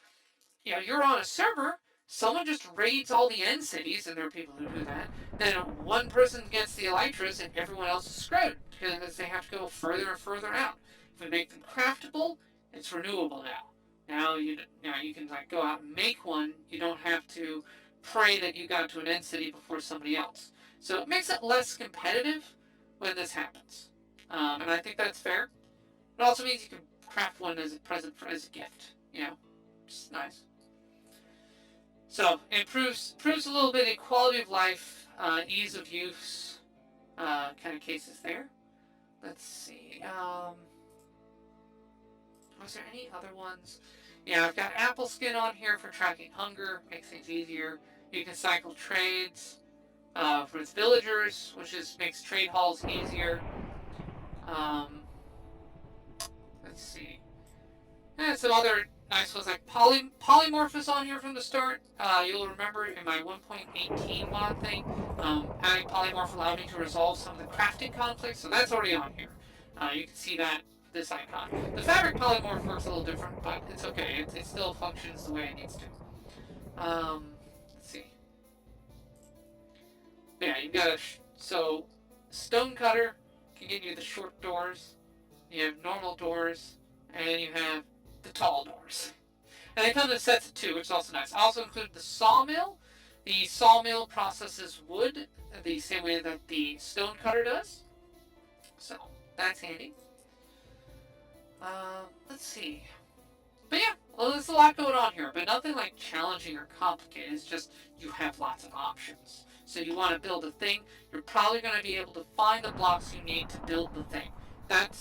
you're on a server, someone just raids all the end cities, and there are people who do that. Then one person gets the elytras, and everyone else is screwed because they have to go further and further out. If we make them craftable, it's renewable now. Now you can go out and make one. You don't have to pray that you got to an end city before somebody else. So it makes it less competitive when this happens, and I think that's fair. It also means you can craft one as a present as a gift. It's nice. So it improves a little bit in quality of life, ease of use, kind of cases there. Let's see. Was there any other ones? Yeah, I've got apple skin on here for tracking hunger, makes things easier. You can cycle trades for its villagers, which makes trade halls easier. Um, let's see. And some other nice ones like polymorph is on here from the start. You'll remember in my 1.18 mod thing, adding polymorph allowed me to resolve some of the crafting conflicts, so that's already on here. You can see that this icon. The fabric polymorph works a little different, but it's okay. It still functions the way it needs to. Let's see. Yeah, you've got so stonecutter can give you the short doors. You have normal doors, and you have the tall doors. And they come in sets of two, which is also nice. I also include the sawmill. The sawmill processes wood the same way that the stonecutter does. So that's handy. Let's see. But yeah, well, there's a lot going on here, but nothing like challenging or complicated. It's just you have lots of options. So you want to build a thing, you're probably going to be able to find the blocks you need to build the thing. That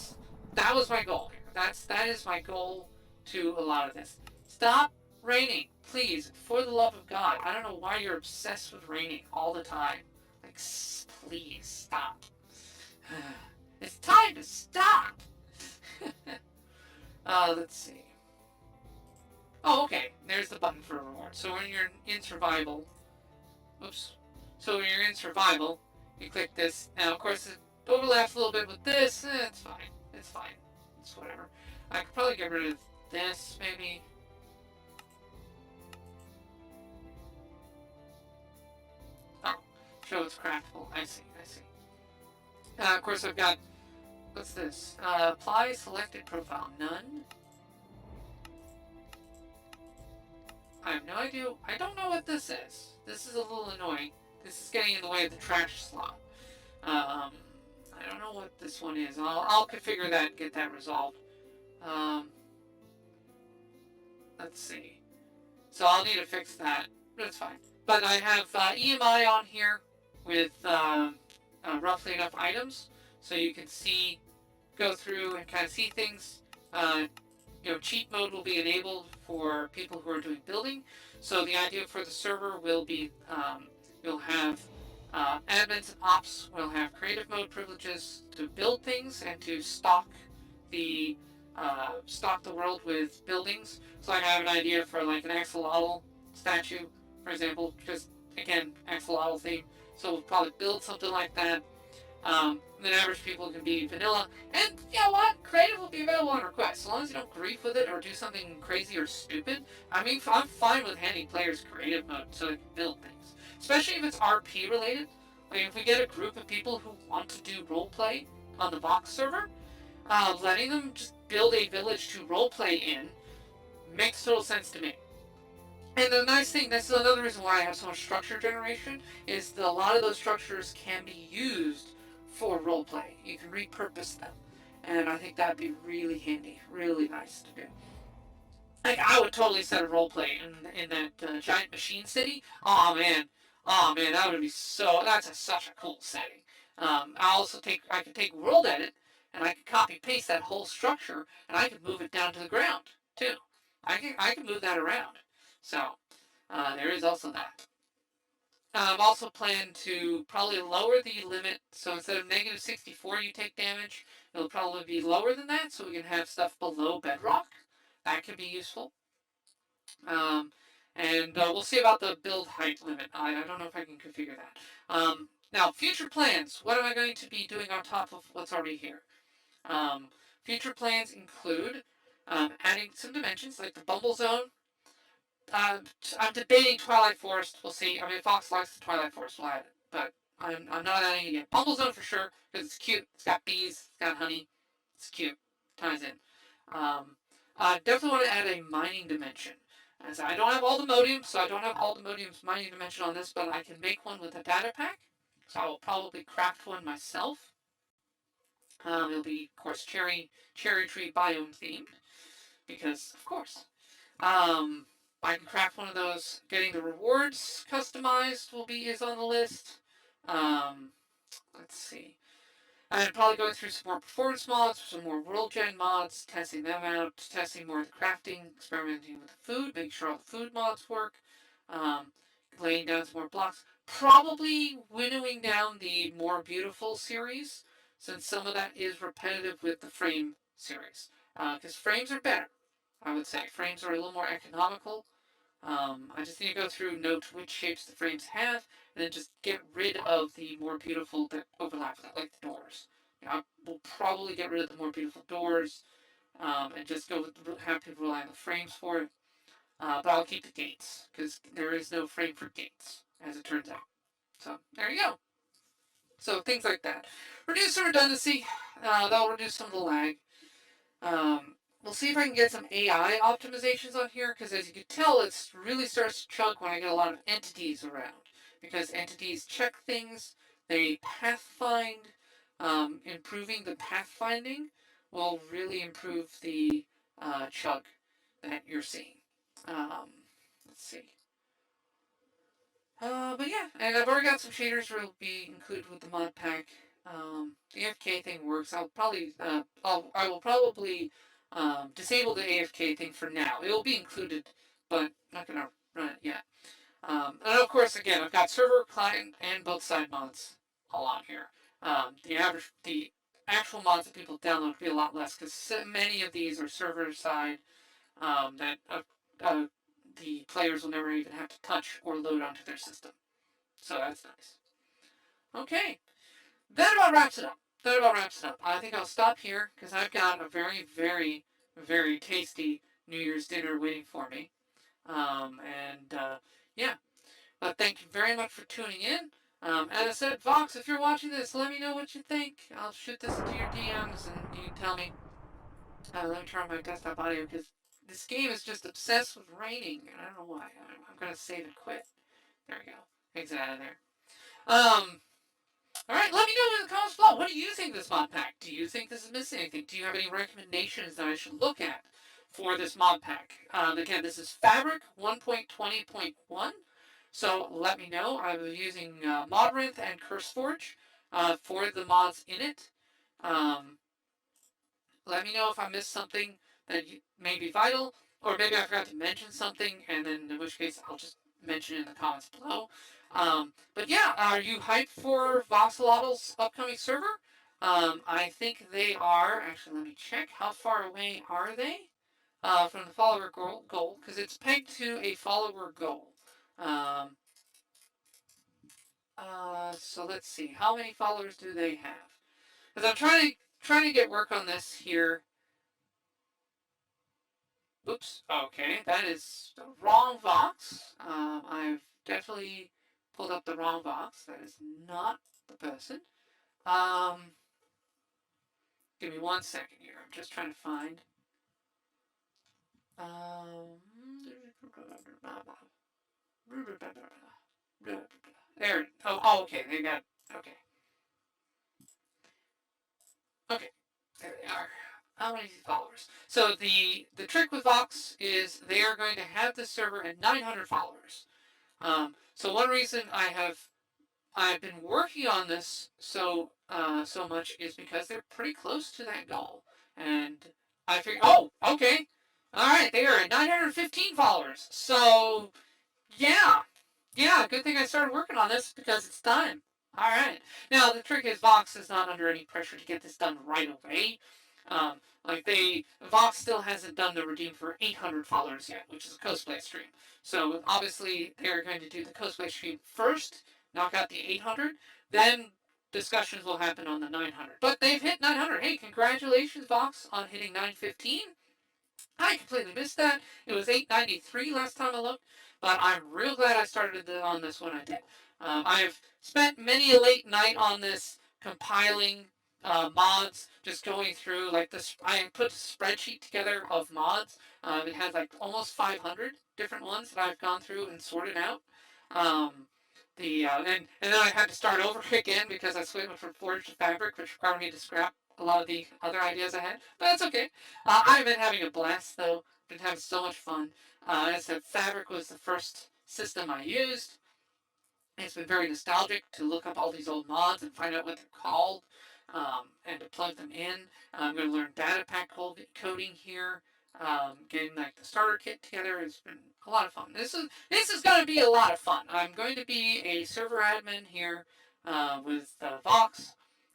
was my goal here. That is my goal to a lot of this. Stop raining, please, for the love of God. I don't know why you're obsessed with raining all the time. Like, please stop. It's time to stop. Let's see. Oh, okay. There's the button for reward. So when you're in survival, So when you're in survival, you click this. Now, of course, it overlaps a little bit with this. It's fine. It's fine. It's whatever. I could probably get rid of this, maybe. Oh, show it's craftable. I see. Of course, I've got, what's this? Apply selected profile. None. I have no idea. I don't know what this is. This is a little annoying. This is getting in the way of the trash slot. I don't know what this one is. I'll configure that and get that resolved. Let's see. So I'll need to fix that. That's fine. But I have EMI on here with roughly enough items, so you can go through and kind of see things. Cheat mode will be enabled for people who are doing building. So the idea for the server will be you'll have admins and ops will have creative mode privileges to build things and to stock the world with buildings. So I have an idea for like an axolotl statue. for example, just again, axolotl theme. So we'll probably build something like that. Then average people can be vanilla. And you know what? Creative will be available on request. As long as you don't grief with it or do something crazy or stupid. I mean, I'm fine with handing players creative mode so they can build things. Especially if it's RP related. Like if we get a group of people who want to do roleplay on the Vox server, letting them just build a village to roleplay in makes total sense to me. And the nice thing, this is another reason why I have so much structure generation, is that a lot of those structures can be used for roleplay. You can repurpose them. And I think that'd be really handy, really nice to do. Like, I would totally set a roleplay in that giant machine city. Oh man, that would be such a cool setting. I could take world edit, and I could copy paste that whole structure, and I could move it down to the ground, too. I can move that around. So, there is also that. I've also planned to probably lower the limit, so instead of negative 64 you take damage, it'll probably be lower than that, so we can have stuff below bedrock. That could be useful. Um, and we'll see about the build height limit. I don't know if I can configure that. Now, future plans. What am I going to be doing on top of what's already here? Future plans include adding some dimensions, like the Bumble Zone. Uh, I'm debating Twilight Forest. We'll see. I mean, if Fox likes the Twilight Forest, we'll add it. But I'm not adding it yet. Bumble Zone for sure, because it's cute. It's got bees. It's got honey. It's cute. Ties in. Um, I definitely want to add a mining dimension. As I don't have all the modiums, so I don't have all the modiums mining dimension on this, but I can make one with a data pack. So I will probably craft one myself. It'll be, of course, cherry tree biome themed, because of course. Um, I can craft one of those. Getting the rewards customized is on the list. Um, let's see. And probably going through some more performance mods, some more world gen mods, testing them out, testing more of the crafting, experimenting with the food, making sure all the food mods work, um, laying down some more blocks. Probably winnowing down the more beautiful series, since some of that is repetitive with the frame series. Because frames are better, I would say. Frames are a little more economical. I just need to go through, note which shapes the frames have, and then just get rid of the more beautiful that overlap with it, like the doors. I will probably get rid of the more beautiful doors, and just go with have people rely on the frames for it. But I'll keep the gates, because there is no frame for gates, as it turns out. So there you go. So things like that. Reduce the redundancy. That'll reduce some of the lag. We'll see if I can get some AI optimizations on here, because as you can tell, it really starts to chug when I get a lot of entities around. Because entities check things, they pathfind. Improving the pathfinding will really improve the chug that you're seeing. Um, let's see. But yeah, and I've already got some shaders that will be included with the mod pack. The AFK thing works. I will probably disable the AFK thing for now. It will be included, but I'm not gonna run it yet. And of course, again, I've got server, client, and both side mods all on here. The actual mods that people download will be a lot less, because many of these are server side that uh, the players will never even have to touch or load onto their system. So that's nice. Okay, that about wraps it up. I think I'll stop here, because I've got a very, very, very tasty New Year's dinner waiting for me. Yeah, thank you very much for tuning in. As I said, Vox, if you're watching this, let me know what you think. I'll shoot this into your DMs, and you can tell me. Let me turn on my desktop audio, because this game is just obsessed with raining, and I don't know why. I'm gonna save and quit. There we go. Exit out of there. All right, let me know in the comments below. What do you think of this mod pack? Do you think this is missing anything? Do you have any recommendations that I should look at for this mod pack? Again, this is Fabric 1.20.1. So let me know. I was using Modrinth and CurseForge for the mods in it. Let me know if I missed something that may be vital, or maybe I forgot to mention something, and then in which case I'll just mention it in the comments below. But yeah, are you hyped for Voxelotl's upcoming server? I think they are. Actually, let me check. How far away are they from the follower goal? Because it's pegged to a follower goal. Um, so let's see. How many followers do they have? Because I'm trying to get work on this here. Oops. Okay, that is the wrong Vox. I've definitely pulled up the wrong Vox. That is not the person. Um, Give me 1 second here. I'm just trying to find. Um, there. Oh, okay. They got. Okay. Okay. There they are. How many followers? So the trick with Vox is they are going to have this server at 900 followers. So one reason I've been working on this so much is because they're pretty close to that goal, and I figured, oh, okay, all right, they are at 915 followers. So yeah, yeah, good thing I started working on this because it's time. All right. Now the trick is Vox is not under any pressure to get this done right away. Um, Vox still hasn't done the redeem for 800 followers yet, which is a cosplay stream. So obviously they're going to do the cosplay stream first, knock out the 800, then discussions will happen on the 900. But they've hit 900. Hey, congratulations, Vox, on hitting 915. I completely missed that. It was 893 last time I looked, but I'm real glad I started on this when I did. I've spent many a late night on this compiling mods, just going through like this. I put a spreadsheet together of mods. It had like almost 500 different ones that I've gone through and sorted out. Um, and then I had to start over again because I switched from Forge to Fabric, which required me to scrap a lot of the other ideas I had. But that's okay. I've been having a blast though. Been having so much fun. As I said, Fabric was the first system I used. It's been very nostalgic to look up all these old mods and find out what they're called, and to plug them in. I'm going to learn data pack coding here. Getting like the starter kit together has been a lot of fun. This is going to be a lot of fun. I'm going to be a server admin here with Vox,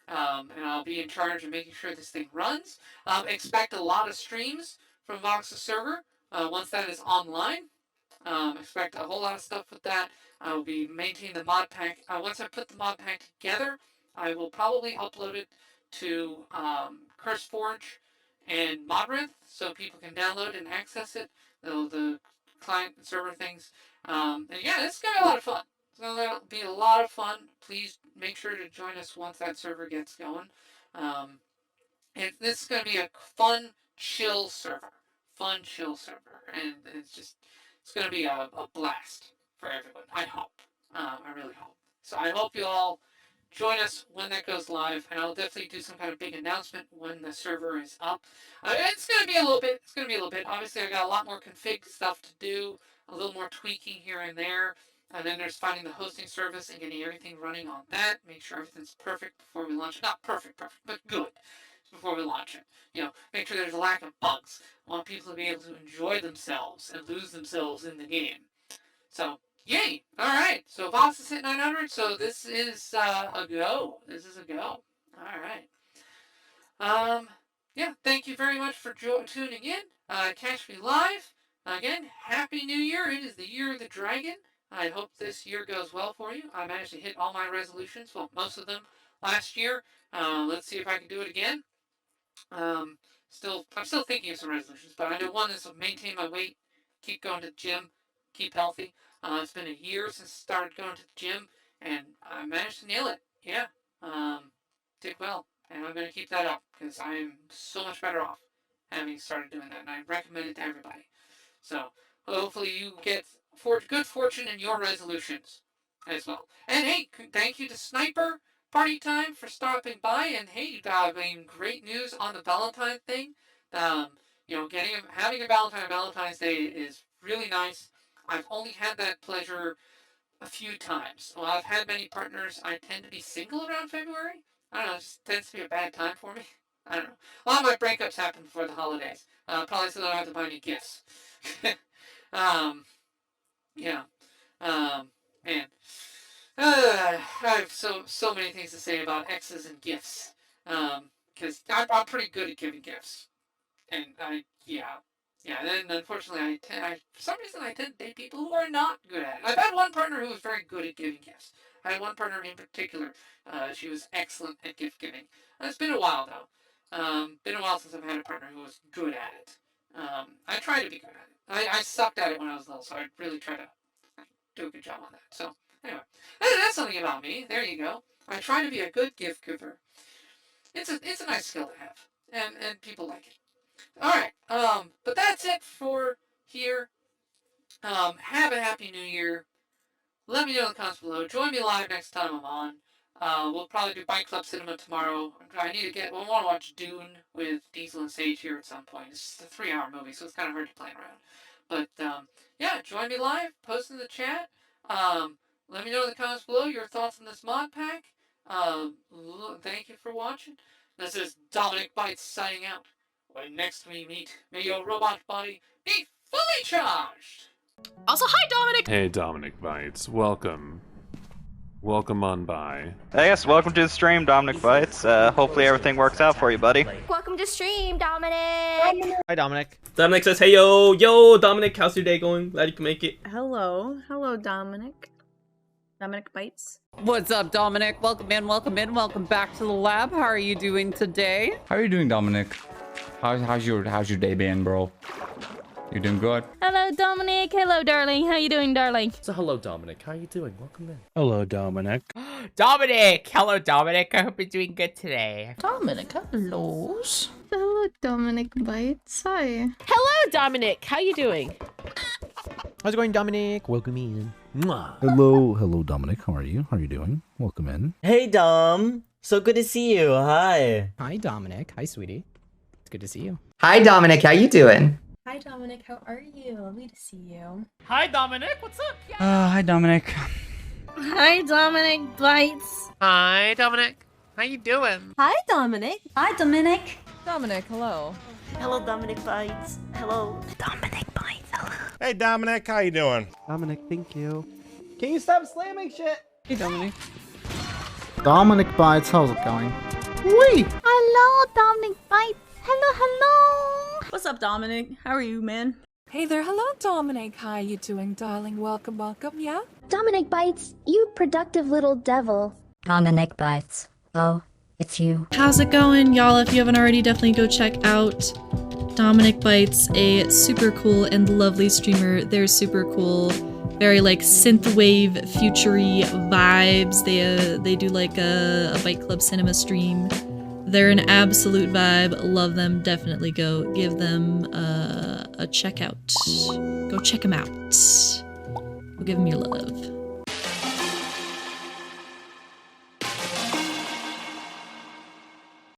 and I'll be in charge of making sure this thing runs. Expect a lot of streams from Vox's server once that is online. Expect a whole lot of stuff with that. I will be maintaining the mod pack. Once I put the mod pack together, I will probably upload it to CurseForge and Modrinth so people can download and access it. The client and server things. And yeah, it's gonna be a lot of fun. It's gonna be a lot of fun. Please make sure to join us once that server gets going. Um, this is going to be a fun, chill server. Fun, chill server. And it's going to be a blast for everyone. I hope. I really hope. So I hope you all join us when that goes live, and I'll definitely do some kind of big announcement when the server is up. It's going to be a little bit. It's going to be a little bit. Obviously, I got a lot more config stuff to do, a little more tweaking here and there. And then there's finding the hosting service and getting everything running on that. Make sure everything's perfect before we launch. Not perfect, but good before we launch it. Make sure there's a lack of bugs. I want people to be able to enjoy themselves and lose themselves in the game. So, yay! All right. So Vox is hit 900. So this is a go. This is a go. All right. Yeah. Thank you very much for tuning in. Catch me live again. Happy New Year! It is the year of the dragon. I hope this year goes well for you. I managed to hit all my resolutions. Well, most of them last year. Let's see if I can do it again. Um, I'm still thinking of some resolutions, but I know one is to maintain my weight, keep going to the gym, keep healthy. It's been a year since I started going to the gym, and I managed to nail it. Yeah, did well, and I'm going to keep that up because I am so much better off having started doing that, and I recommend it to everybody. So hopefully you get good fortune in your resolutions as well. And hey, thank you to Sniper Party Time for stopping by. And hey, great news on the Valentine thing. Um, having a Valentine's Day is really nice. I've only had that pleasure a few times. Well, I've had many partners. I tend to be single around February. I don't know. It just tends to be a bad time for me. I don't know. A lot of my breakups happen before the holidays. Probably so I don't have to buy any gifts. um, yeah. Um, man. I have so many things to say about exes and gifts. Because I'm pretty good at giving gifts. And yeah. Yeah, and then unfortunately, for some reason, I tend to date people who are not good at it. I've had one partner who was very good at giving gifts. I had one partner in particular. She was excellent at gift giving. It's been a while though. Been a while since I've had a partner who was good at it. I try to be good at it. I sucked at it when I was little, so I really try to do a good job on that. So anyway, that's something about me. There you go. I try to be a good gift giver. It's a nice skill to have, and people like it. All right. But that's it for here. Have a happy new year. Let me know in the comments below. Join me live next time I'm on. We'll probably do Bike Club Cinema tomorrow. I need to get. We want to watch Dune with Diesel and Sage here at some point. It's a 3-hour movie, so it's kind of hard to plan around. But yeah, join me live. Post in the chat. Let me know in the comments below your thoughts on this mod pack. Thank you for watching. This is Dominic Bytes signing out. When next we meet, may your robot body be fully charged! Also, hi, Dominic! Hey, Dominic Bytes. Welcome. Welcome on by. Hey, yes, welcome to the stream, Dominic Bytes. Hopefully everything works out for you, buddy. Welcome to stream, Dominic! Hi, Dominic. Dominic says, hey, yo, Dominic, how's your day going? Glad you can make it. Hello, Dominic. Dominic Bytes. What's up, Dominic? Welcome in, welcome back to the lab. How are you doing today? How are you doing, Dominic? How's your day been, bro? You doing good? Hello, Dominic. Hello, darling. How you doing, darling? So, hello, Dominic. How are you doing? Welcome in. Hello, Dominic. Dominic! Hello, Dominic. I hope you're doing good today. Dominic, hello. Hello, Dominic Bytes. Hi. Hello, Dominic. How you doing? How's it going, Dominic? Welcome in. Mwah. Hello, Dominic. How are you? How are you doing? Welcome in. Hey, Dom. So good to see you. Hi. Hi, Dominic. Hi, sweetie. It's good to see you. Hi, Dominic. How you doing? Hi, Dominic. How are you? Lovely to see you. Hi, Dominic. What's up? Hi, Dominic. Hi, Dominic Bytes. Hi, Dominic. How you doing? Hi, Dominic. Hi, Dominic. Dominic, hello. Hello, Dominic Bytes. Hello. Dominic Bytes. Hello. Hey, Dominic. How you doing? Dominic, thank you. Can you stop slamming shit? Hey, Dominic. Dominic Bytes. How's it going? Wee! Hello, Dominic Bytes. Hello. What's up, Dominic? How are you, man? Hey there, hello, Dominic. How you doing, darling? Welcome, yeah? Dominic Bytes, you productive little devil. Dominic Bytes. Oh, it's you. How's it going, y'all? If you haven't already, definitely go check out Dominic Bytes, a super cool and lovely streamer. They're super cool. Very like synthwave, futury vibes. They do like a Bike Club Cinema stream. They're an absolute vibe. Love them. Definitely go give them a check out. Go check them out. Go give them your love.